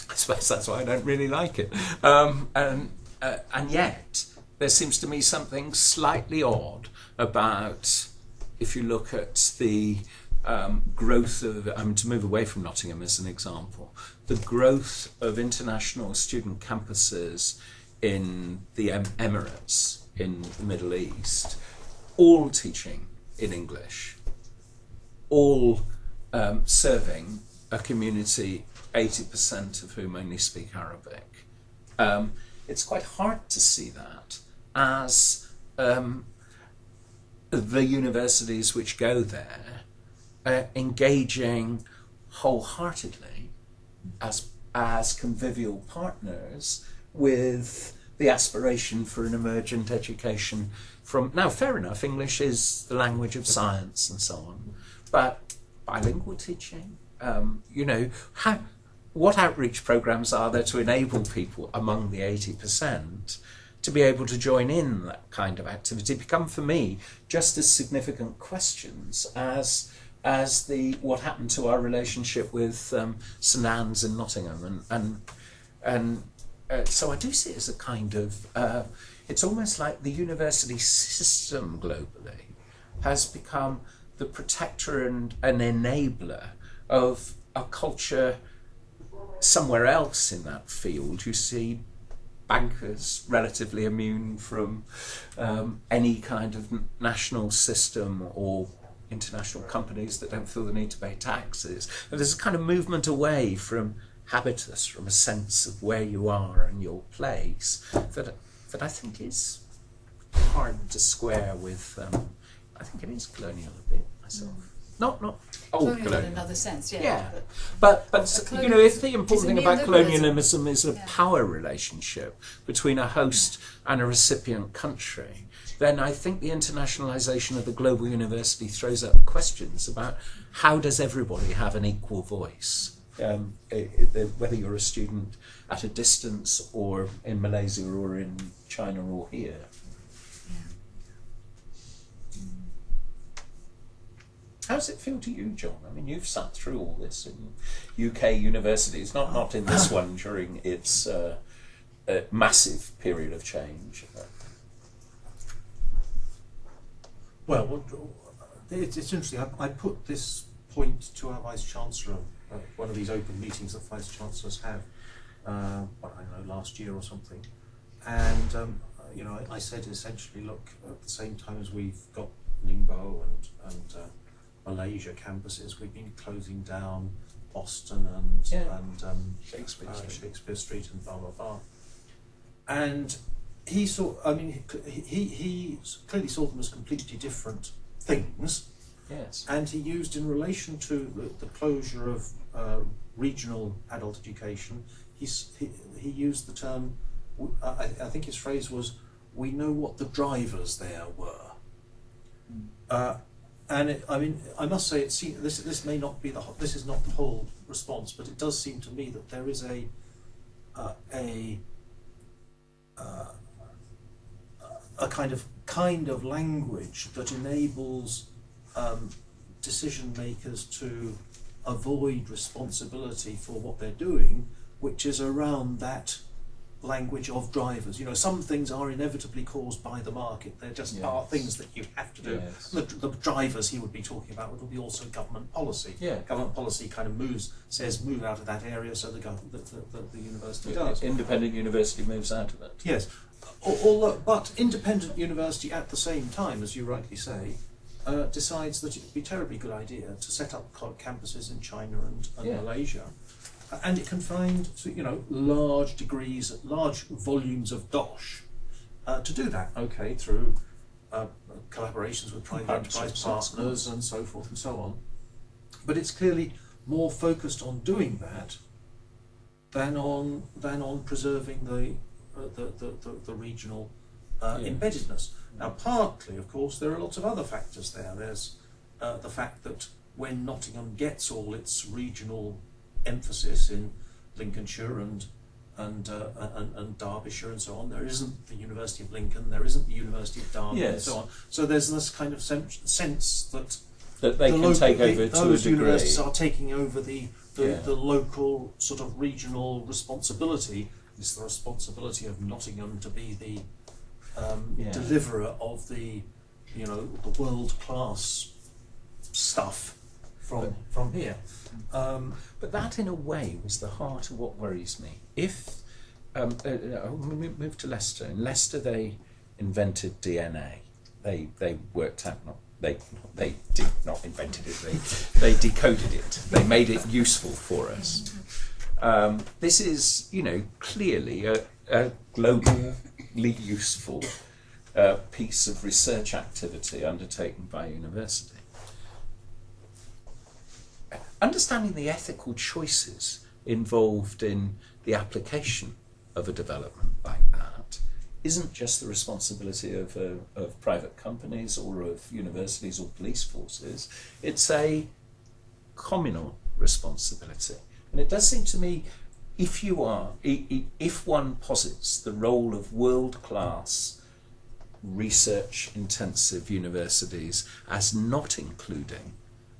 I suppose that's why I don't really like it. And yet, there seems to me something slightly odd about, if you look at the growth of, to move away from Nottingham as an example, the growth of international student campuses in the Emirates, in the Middle East, all teaching in English, all serving a community 80% of whom only speak Arabic. It's quite hard to see that as the universities which go there engaging wholeheartedly as convivial partners with the aspiration for an emergent education from, now fair enough, English is the language of science and so on, but bilingual teaching, what outreach programs are there to enable people among the 80% to be able to join in that kind of activity become, for me, just as significant questions as what happened to our relationship with St Anne's in Nottingham. And so I do see it as a kind of, it's almost like the university system globally has become the protector and an enabler of a culture somewhere else in that field. You see bankers relatively immune from any kind of national system, or international companies that don't feel the need to pay taxes. And there's a kind of movement away from habitus, from a sense of where you are and your place, that I think is hard to square with. I think it is colonial a bit myself. Not old colonial. in another sense, yeah. Yeah, but you know, if the important thing about neoliberalism. colonialism is a Yeah. power relationship between a host and a recipient country, then I think the internationalisation of the global university throws up questions about how does everybody have an equal voice, whether you're a student at a distance or in Malaysia or in China or here. How does it feel to you, John? I mean, you've sat through all this in UK universities, not in this one during its massive period of change. Well, it's interesting. I put this point to our Vice-Chancellor at one of these open meetings that Vice-Chancellors have, last year or something. And, I said essentially, look, at the same time as we've got Ningbo and Malaysia campuses, we've been closing down Boston and Shakespeare Street and blah, blah, blah. And he he clearly saw them as completely different things. Yes. And he used, in relation to the closure of regional adult education, he used the term, I think his phrase was, "We know what the drivers there were." I must say, this may not be this is not the whole response, but it does seem to me that there is a kind of language that enables decision makers to avoid responsibility for what they're doing, which is around that language of drivers. You know, some things are inevitably caused by the market. They're just are things that you have to do. Yes. The drivers he would be talking about would be also government policy. Yeah. Government policy kind of says move out of that area, so the university does. Independent university moves out of it. Yes. But independent university at the same time, as you rightly say, decides that it would be a terribly good idea to set up campuses in China and Malaysia. And it can find, large volumes of dosh to do that. Okay, through collaborations with private enterprise partners and so forth and so on. But it's clearly more focused on doing that than on preserving the regional embeddedness. Now, partly, of course, there are lots of other factors there. There's the fact that when Nottingham gets all its regional emphasis in Lincolnshire and Derbyshire and so on, there isn't the University of Lincoln, there isn't the University of Derby, and so on. So there's this kind of sense that they can take over to a those degree. universities are taking over the local sort of regional responsibility. It's the responsibility of Nottingham to be the deliverer of the world class stuff from here. But that, in a way, was the heart of what worries me. If we move to Leicester. In Leicester, they invented DNA. They worked out they did not invent it. They decoded it. They made it useful for us. This is, clearly a globally useful piece of research activity undertaken by a university. Understanding the ethical choices involved in the application of a development like that isn't just the responsibility of private companies or of universities or police forces. It's a communal responsibility. And it does seem to me, if one posits the role of world-class research-intensive universities as not including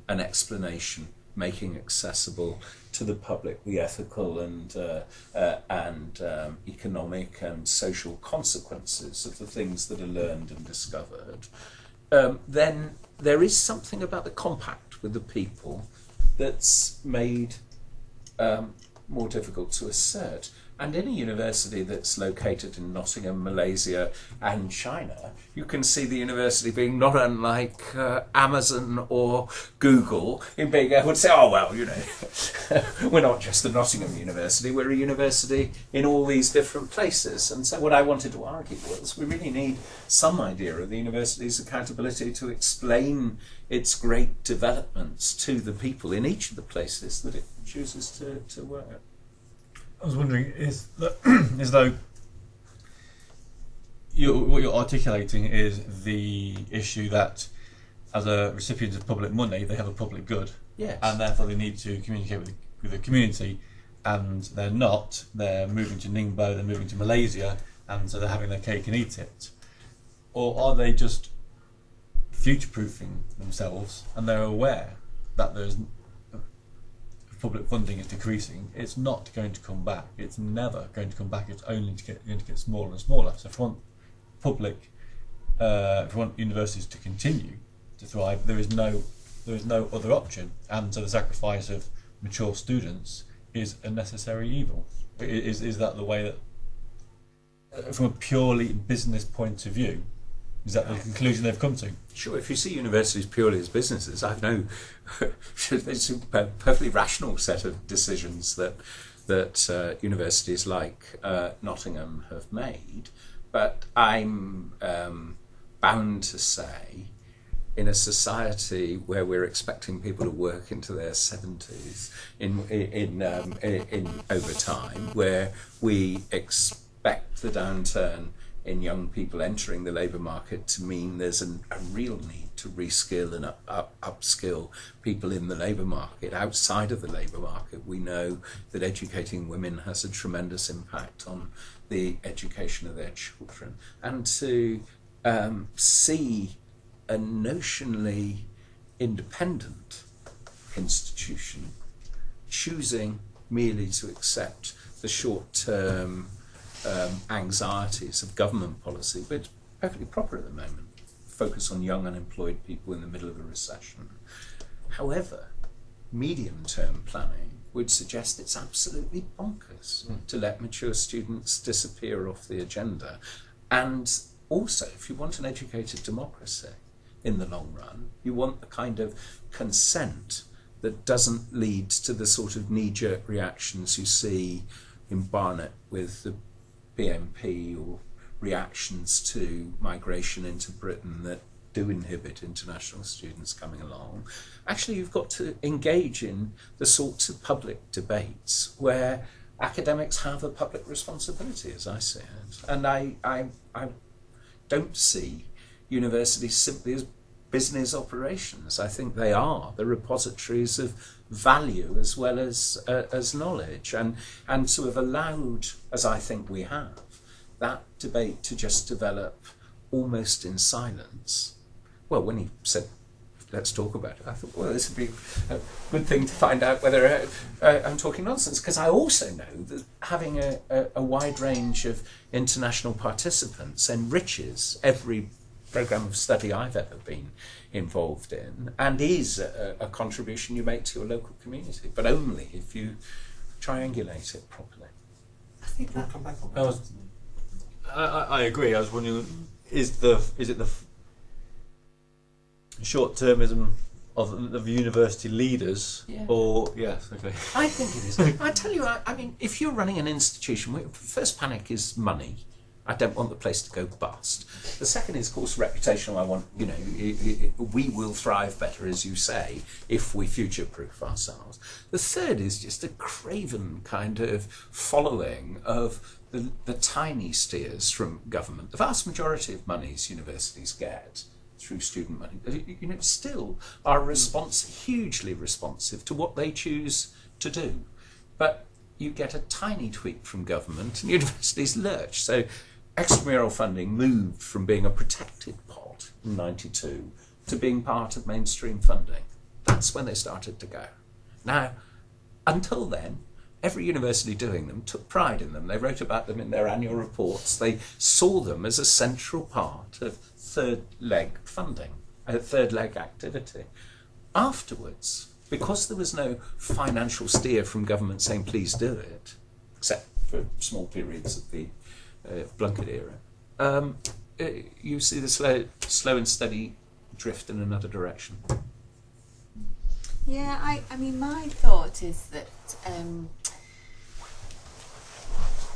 an explanation making accessible to the public the ethical and economic and social consequences of the things that are learned and discovered, then there is something about the compact with the people that's made more difficult to assert. And in a university that's located in Nottingham, Malaysia and China, you can see the university being not unlike Amazon or Google in being able to say, oh well, you know, we're not just the Nottingham University, we're a university in all these different places. And so what I wanted to argue was we really need some idea of the university's accountability to explain its great developments to the people in each of the places that it chooses to work. I was wondering, is though what you're articulating is the issue that as a recipient of public money, they have a public good, yes, and therefore they need to communicate with the community, and they're not. They're moving to Ningbo, they're moving to Malaysia, and so they're having their cake and eat it. Or are they just future-proofing themselves, and they're aware that there's public funding is decreasing, it's not going to come back. It's never going to come back. It's only going to get smaller and smaller. So if we want universities to continue to thrive, there is no other option. And so the sacrifice of mature students is a necessary evil. Is that the way that, from a purely business point of view, is that the conclusion they've come to? Sure, if you see universities purely as businesses, I know it's a perfectly rational set of decisions that universities like Nottingham have made. But I'm bound to say, in a society where we're expecting people to work into their 70s in over time, where we expect the downturn in young people entering the labour market to mean there's a real need to reskill and upskill people in the labour market. Outside of the labour market, we know that educating women has a tremendous impact on the education of their children. And to see a notionally independent institution choosing merely to accept the short-term anxieties of government policy, but it's perfectly proper at the moment. Focus on young unemployed people in the middle of a recession. However, medium-term planning would suggest it's absolutely bonkers to let mature students disappear off the agenda. And also, if you want an educated democracy in the long run, you want the kind of consent that doesn't lead to the sort of knee-jerk reactions you see in Barnet with the BNP, or reactions to migration into Britain that do inhibit international students coming along. Actually, you've got to engage in the sorts of public debates where academics have a public responsibility, as I see it. And I don't see universities simply as business operations. I think they are the repositories of value as well as knowledge, and to have allowed, as I think we have, that debate to just develop almost in silence. Well, when he said, let's talk about it, I thought, well, this would be a good thing to find out whether I'm talking nonsense, because I also know that having a wide range of international participants enriches every programme of study I've ever been involved in, and is a contribution you make to your local community, but only if you triangulate it properly. I think We'll that come back on that. I agree. I was wondering, is it the short-termism of university leaders, Yeah. or yes, okay. I think it is. I tell you, I mean, if you're running an institution, first panic is money. I don't want the place to go bust. The second is, of course, reputational. I want, we will thrive better, as you say, if we future-proof ourselves. The third is just a craven kind of following of the tiny steers from government. The vast majority of monies universities get through student money, still are hugely responsive to what they choose to do. But you get a tiny tweak from government and universities lurch. So extramural funding moved from being a protected pot in '92 to being part of mainstream funding. That's when they started to go. Now, until then, every university doing them took pride in them. They wrote about them in their annual reports. They saw them as a central part of third leg funding, a third leg activity. Afterwards, because there was no financial steer from government saying please do it, except for small periods of the Blunkett era, you see the slow and steady drift in another direction. Yeah, I mean, my thought is that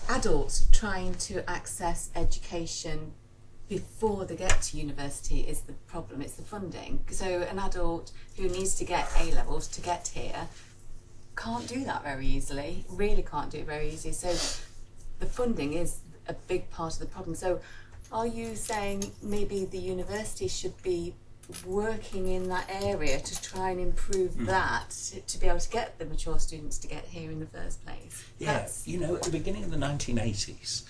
adults trying to access education before they get to university is the problem. It's the funding. So an adult who needs to get A levels to get here can't do that very easily, really can't do it very easily. So the funding is a big part of the problem. So are you saying maybe the university should be working in that area to try and improve that to be able to get the mature students to get here in the first place? Yeah, you know, at the beginning of the 1980s,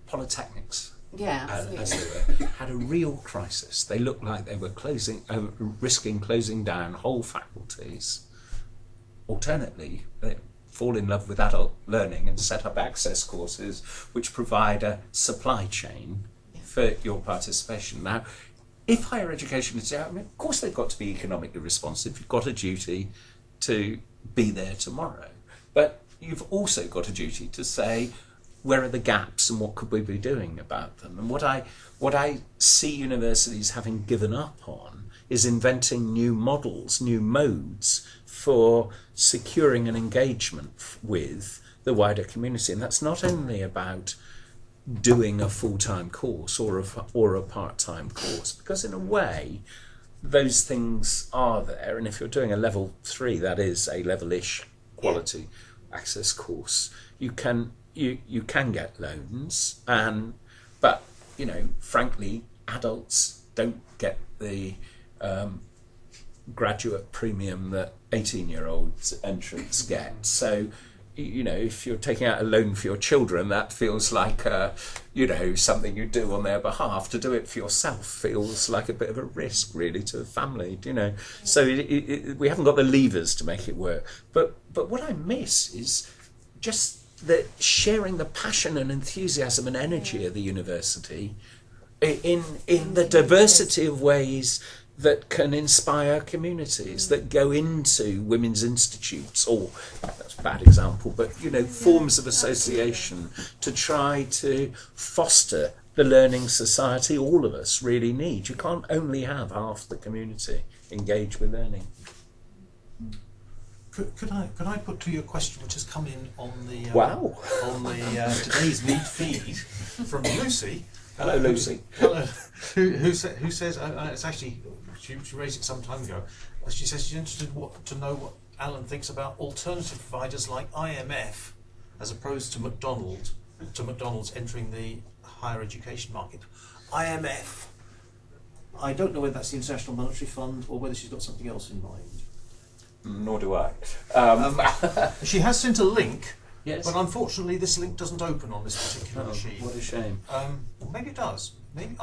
polytechnics, as they were, had a real crisis. They looked like they were risking closing down whole faculties. Alternately, they fall in love with adult learning and set up access courses which provide a supply chain for your participation. Now, if higher education is out, I mean, of course they've got to be economically responsive. You've got a duty to be there tomorrow. But you've also got a duty to say, where are the gaps and what could we be doing about them? And what I see universities having given up on is inventing new models, new modes for securing an engagement with the wider community. And that's not only about doing a full-time course or a part-time course, because in a way those things are there, and if you're doing a level 3, that is a level-ish quality access course, you can get loans, but you know, frankly, adults don't get the graduate premium that 18-year-olds entrants get. So you know, if you're taking out a loan for your children, that feels like, you know, something you do on their behalf. To do it for yourself feels like a bit of a risk, really, to a family, you know. So we haven't got the levers to make it work. But what I miss is just the sharing the passion and enthusiasm and energy of the university in the diversity of ways that can inspire communities, that go into women's institutes, or that's a bad example, but you know, forms of association to try to foster the learning society all of us really need. You can't only have half the community engaged with learning. Could I put to you a question which has come in on the on the today's meet feed from Lucy? Hello, Lucy. Hello. Who says it's actually she raised it some time ago. She says she's interested to know what Alan thinks about alternative providers like IMF as opposed to McDonald's entering the higher education market. IMF. I don't know whether that's the International Monetary Fund or whether she's got something else in mind. Nor do I. She has sent a link. Yes. But unfortunately, this link doesn't open on this particular machine. What a shame. Maybe it does. Maybe.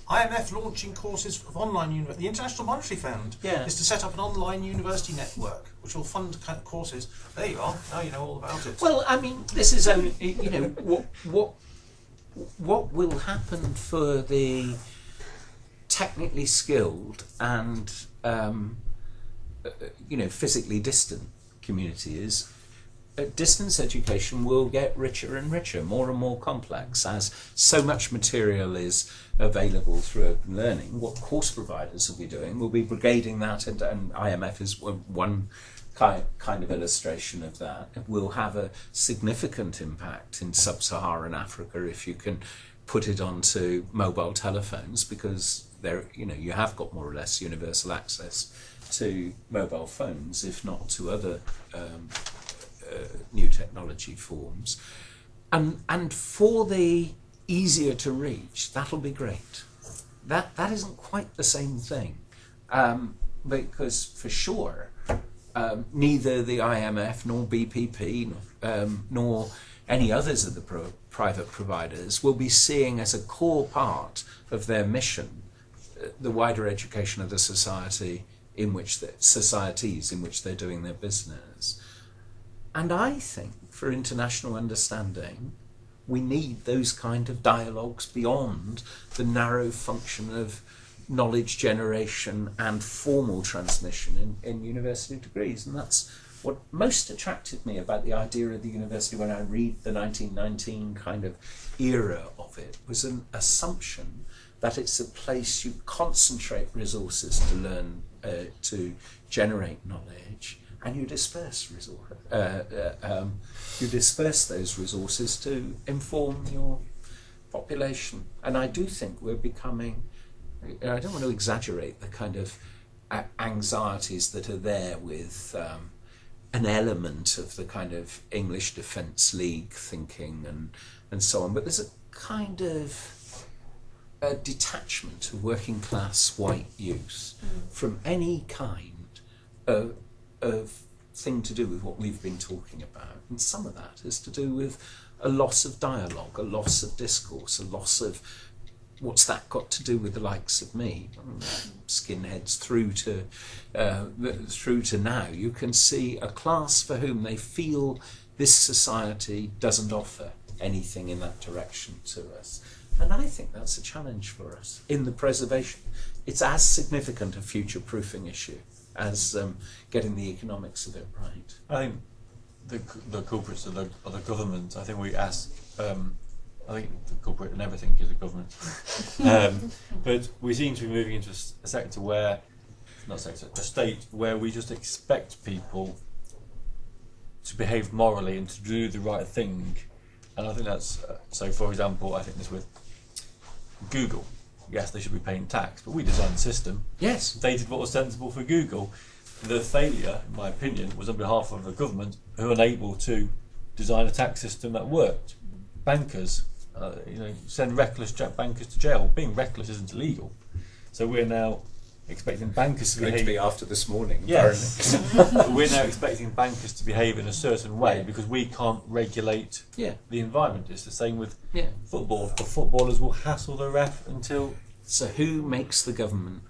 IMF launching courses of online university. The International Monetary Fund is to set up an online university network which will fund courses. There you are. Now you know all about it. Well, I mean, this is only, you know, what will happen for the technically skilled and you know, physically distant community is distance education will get richer and richer, more and more complex, as so much material is available through open learning. What course providers will be doing will be brigading that, and IMF is one kind of illustration of that. It will have a significant impact in sub-Saharan Africa if you can put it onto mobile telephones, because there, you know, you have got more or less universal access to mobile phones, if not to other new technology forms, and for the easier to reach, that'll be great. That isn't quite the same thing, because for sure neither the IMF nor BPP nor any others of the private providers will be seeing as a core part of their mission the wider education of the society in which societies in which they're doing their business. And I think for international understanding, we need those kind of dialogues beyond the narrow function of knowledge generation and formal transmission in university degrees. And that's what most attracted me about the idea of the university when I read the 1919 kind of era of it, was an assumption that it's a place you concentrate resources to learn, to generate knowledge, and you disperse you disperse those resources to inform your population. And I do think we're becoming, I don't want to exaggerate the kind of anxieties that are there with an element of the kind of English Defence League thinking and so on, but there's a kind of a detachment of working class white youth from any kind of thing to do with what we've been talking about. And some of that is to do with a loss of dialogue, a loss of discourse, a loss of what's that got to do with the likes of me, skinheads through to now. You can see a class for whom they feel this society doesn't offer anything in that direction to us. And I think that's a challenge for us in the preservation. It's as significant a future-proofing issue as getting the economics of it right. I think the culprits of the government, I think we ask, I think the culprit in everything is the government. But we seem to be moving into a sector where, not sector, a state where we just expect people to behave morally and to do the right thing. And I think that's, so for example, I think this with Google. Yes, they should be paying tax, but we designed the system. Yes. They did what was sensible for Google. The failure, in my opinion, was on behalf of the government who were unable to design a tax system that worked. Bankers, send reckless bankers to jail. Being reckless isn't illegal. So we're now expecting bankers to behave. Going to be after this morning. Yes. We're now expecting bankers to behave in a certain way because we can't regulate the environment. It's the same with football. The footballers will hassle the ref until. So who makes the government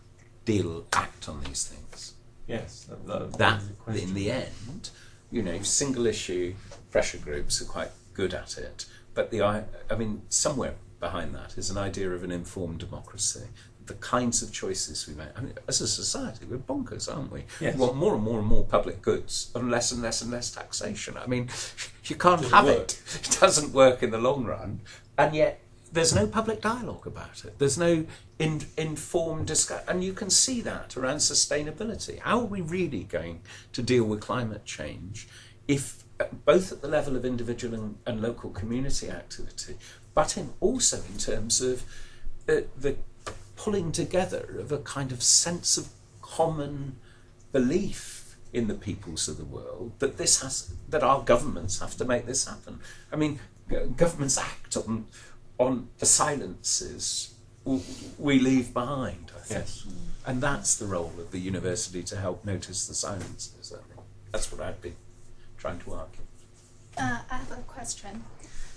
act on these things? Yes. That in the end, single issue pressure groups are quite good at it. But somewhere behind that is an idea of an informed democracy. The kinds of choices we make. As a society, we're bonkers, aren't we? Yes. We want more and more and more public goods and less and less and less taxation. You can't have it. It doesn't work in the long run. And yet, there's no public dialogue about it. There's no informed discussion. And you can see that around sustainability. How are we really going to deal with climate change if, both at the level of individual and local community activity, but also in terms of the pulling together of a kind of sense of common belief in the peoples of the world that our governments have to make this happen. Governments act on the silences we leave behind, I think. Yes. And that's the role of the university, to help notice the silences, I think. That's what I'd be trying to argue. I have a question.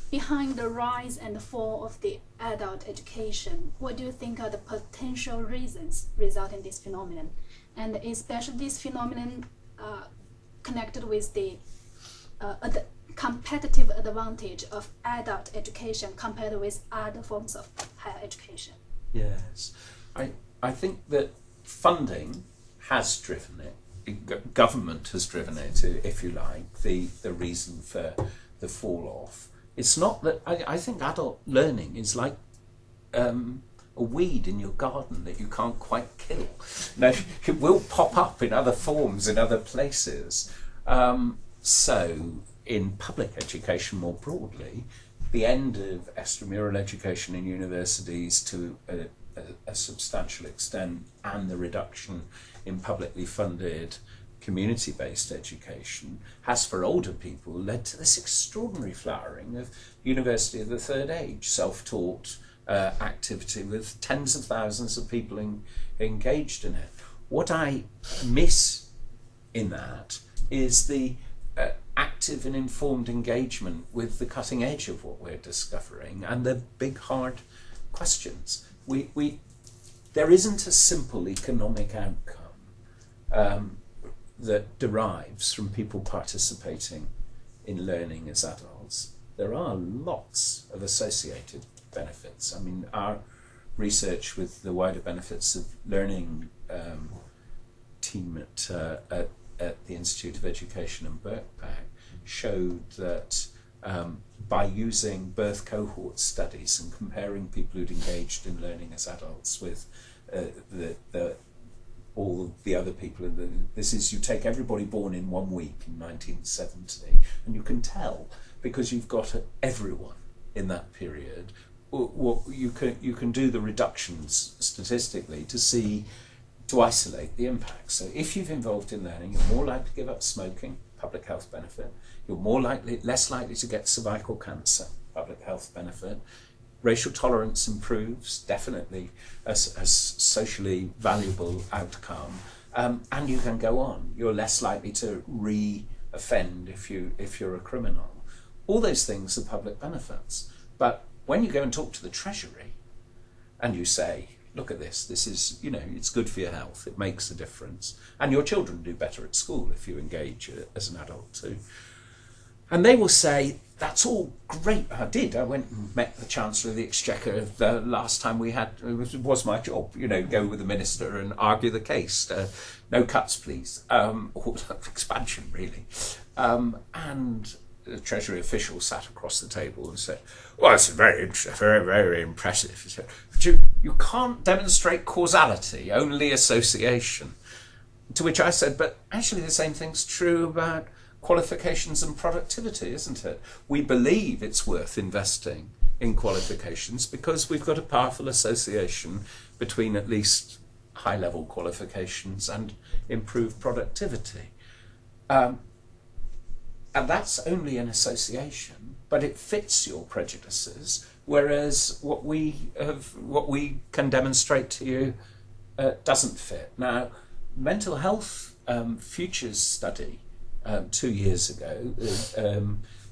Behind the rise and fall of the adult education, what do you think are the potential reasons resulting in this phenomenon? And especially this phenomenon connected with the competitive advantage of adult education compared with other forms of higher education? Yes. I think that funding has driven it. Government has driven it, if you like, the reason for the fall off. It's not that, I think adult learning is like a weed in your garden that you can't quite kill. No, it will pop up in other forms, in other places. So in public education more broadly, the end of extramural education in universities to a substantial extent, and the reduction in publicly funded community-based education has, for older people, led to this extraordinary flowering of university of the third age, self-taught activity with tens of thousands of people engaged in it. What I miss in that is the active and informed engagement with the cutting edge of what we're discovering and the big hard questions. There isn't a simple economic outcome that derives from people participating in learning as adults, there are lots of associated benefits. I mean, our research with the wider benefits of learning team at the Institute of Education and Birkbeck showed that by using birth cohort studies and comparing people who'd engaged in learning as adults with all the other people, this is, you take everybody born in 1 week in 1970, and you can tell, because you've got everyone in that period, you can do the reductions statistically to isolate the impact. So if you've involved in learning, you're more likely to give up smoking, public health benefit. You're less likely to get cervical cancer, public health benefit. Racial tolerance improves, definitely a socially valuable outcome. And you can go on. You're less likely to re-offend if you're a criminal. All those things are public benefits. But when you go and talk to the Treasury and you say, look at this is, it's good for your health, it makes a difference, and your children do better at school if you engage as an adult too. And they will say, that's all great. I went and met the Chancellor of the Exchequer the last time we had, it was my job, go with the Minister and argue the case. No cuts, please. Or expansion, really. And the Treasury official sat across the table and said, well, it's very, very impressive. He said, but you can't demonstrate causality, only association. To which I said, but actually the same thing's true about qualifications and productivity, isn't it? We believe it's worth investing in qualifications because we've got a powerful association between at least high-level qualifications and improved productivity. And that's only an association, but it fits your prejudices, whereas what we can demonstrate to you doesn't fit. Now, mental health futures study 2 years ago,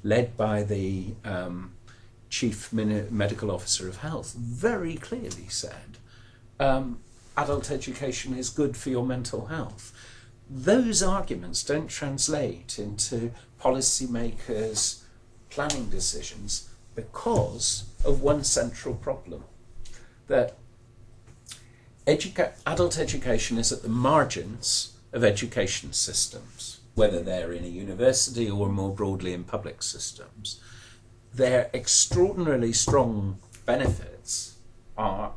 led by the Chief Medical Officer of Health, very clearly said, adult education is good for your mental health. Those arguments don't translate into policymakers' planning decisions because of one central problem, that adult education is at the margins of education systems, whether they're in a university or more broadly in public systems. Their extraordinarily strong benefits are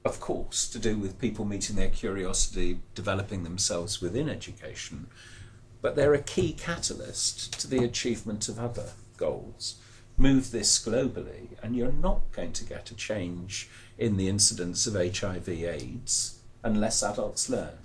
of course, to do with people meeting their curiosity, developing themselves within education, but they're a key catalyst to the achievement of other goals. Move this globally, and you're not going to get a change in the incidence of HIV/AIDS unless adults learn.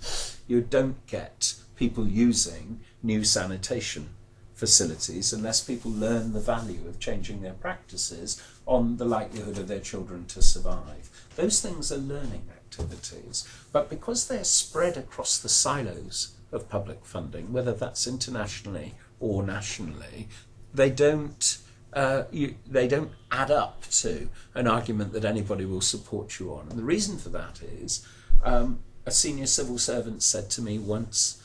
You don't get people using new sanitation facilities unless people learn the value of changing their practices on the likelihood of their children to survive. Those things are learning activities, but because they're spread across the silos of public funding, whether that's internationally or nationally, they don't add up to an argument that anybody will support you on. And the reason for that is a senior civil servant said to me once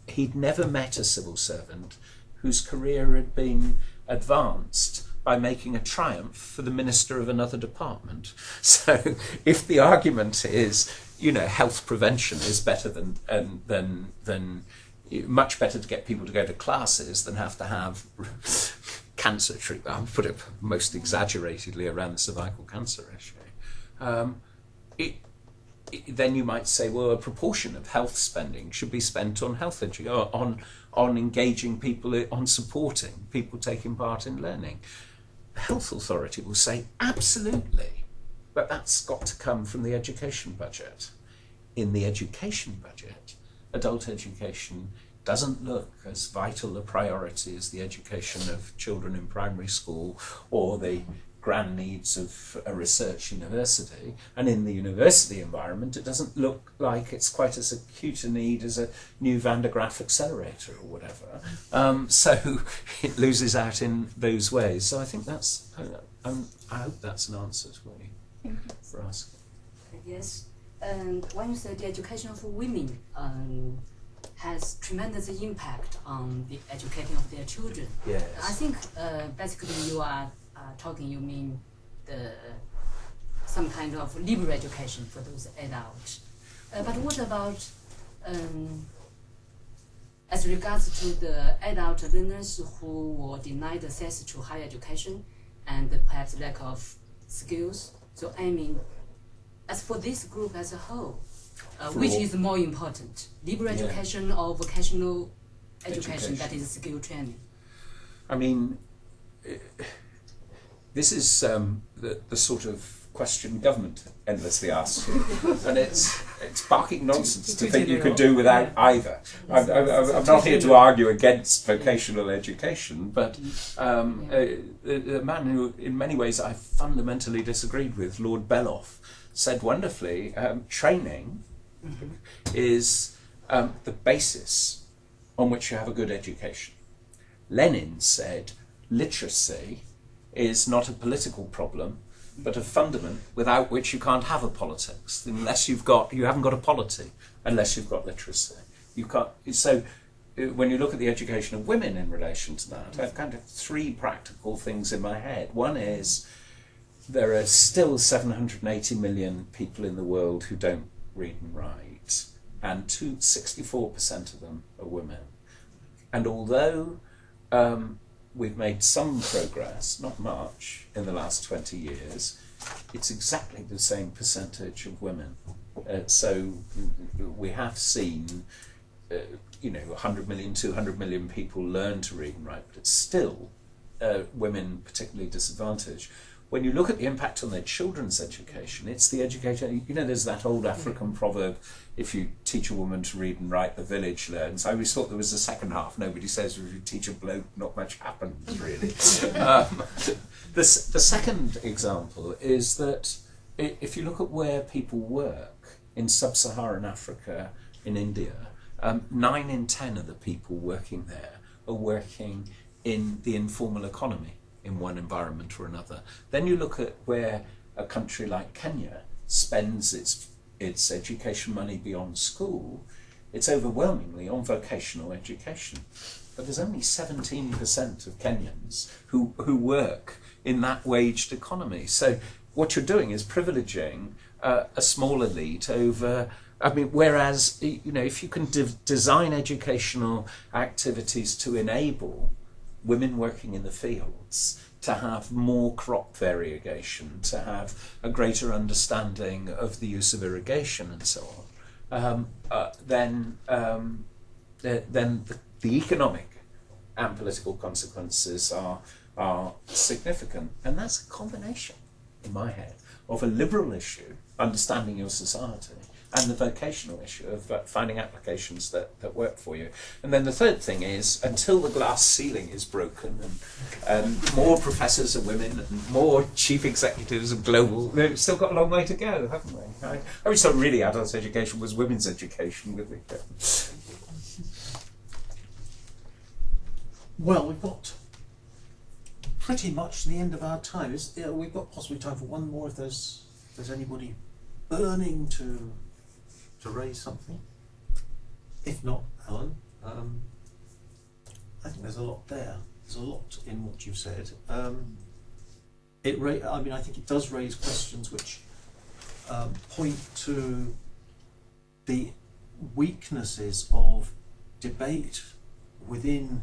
he'd never met a civil servant whose career had been advanced by making a triumph for the minister of another department. So if the argument is, health prevention is better than much better to get people to go to classes than have to have cancer treatment, I'll put it most exaggeratedly around the cervical cancer issue, then you might say, well, a proportion of health spending should be spent on health education, on engaging people, on supporting people taking part in learning. The health authority will say, absolutely, but that's got to come from the education budget. In the education budget, adult education doesn't look as vital a priority as the education of children in primary school or the grand needs of a research university. And in the university environment, it doesn't look like it's quite as acute a need as a new Van de Graaff accelerator or whatever. So it loses out in those ways. So I think I hope that's an answer for you, for asking. Yes. And when you say the education of women has tremendous impact on the educating of their children, Yes. I think basically you are talking, you mean some kind of liberal education for those adults. But what about as regards to the adult learners who were denied access to higher education and perhaps lack of skills? So I mean, as for this group as a whole, which is more important, liberal education or vocational education that is skill training? I mean, this is the sort of question government endlessly asks, and it's barking nonsense to think you could do without either. I'm not here to argue against vocational education, but the man who, in many ways, I fundamentally disagreed with, Lord Belloff, said wonderfully, training is the basis on which you have a good education. Lenin said literacy is not a political problem, but a fundament without which you can't have a politics. Unless you haven't got a polity, unless you've got literacy. You can't. So when you look at the education of women in relation to that, I've kind of three practical things in my head. One is there are still 780 million people in the world who don't read and write, and 64% of them are women. And although we've made some progress, not much, in the last 20 years, it's exactly the same percentage of women. So we have seen, 100 million, 200 million people learn to read and write, but it's still women particularly disadvantaged. When you look at the impact on their children's education, it's the education, there's that old African proverb, if you teach a woman to read and write, the village learns. I always thought there was a second half. Nobody says if you teach a bloke, not much happens, really. The second example is that if you look at where people work in sub-Saharan Africa, in India, 9 in 10 of the people working there are working in the informal economy in one environment or another. Then you look at where a country like Kenya spends its education money beyond school, it's overwhelmingly on vocational education. But there's only 17% of Kenyans who work in that waged economy. So what you're doing is privileging a small elite over, whereas, if you can design educational activities to enable women working in the fields to have more crop variegation, to have a greater understanding of the use of irrigation and so on, then the economic and political consequences are significant. And that's a combination, in my head, of a liberal issue, understanding your society, and the vocational issue of finding applications that work for you. And then the third thing is, until the glass ceiling is broken and more professors are women and more chief executives are global, we've still got a long way to go, haven't we? I always thought really adult education was women's education. Well, we've got pretty much the end of our time. We've got possibly time for one more if there's anybody burning to raise something. If not, Alan, I think there's a lot there. There's a lot in what you've said. I think it does raise questions which point to the weaknesses of debate within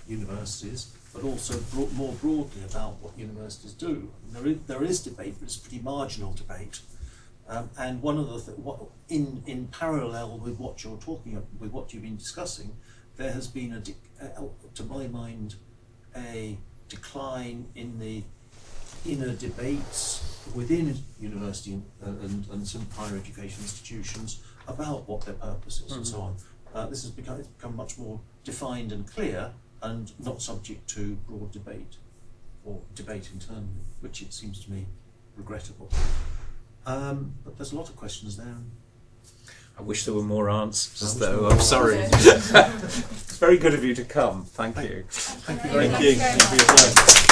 universities, but also more broadly about what universities do. There is debate, but it's pretty marginal debate. And one of the in parallel with what you're talking about, with what you've been discussing, there has been to my mind, a decline in the inner debates within university and some higher education institutions about what their purpose is and so on. This has become much more defined and clear, and not subject to broad debate or debate internally, which it seems to me regrettable. But there's a lot of questions there. I wish there were more answers, though. I'm sorry. It's very good of you to come. Thank you. Thank you very much. Thank you for your time.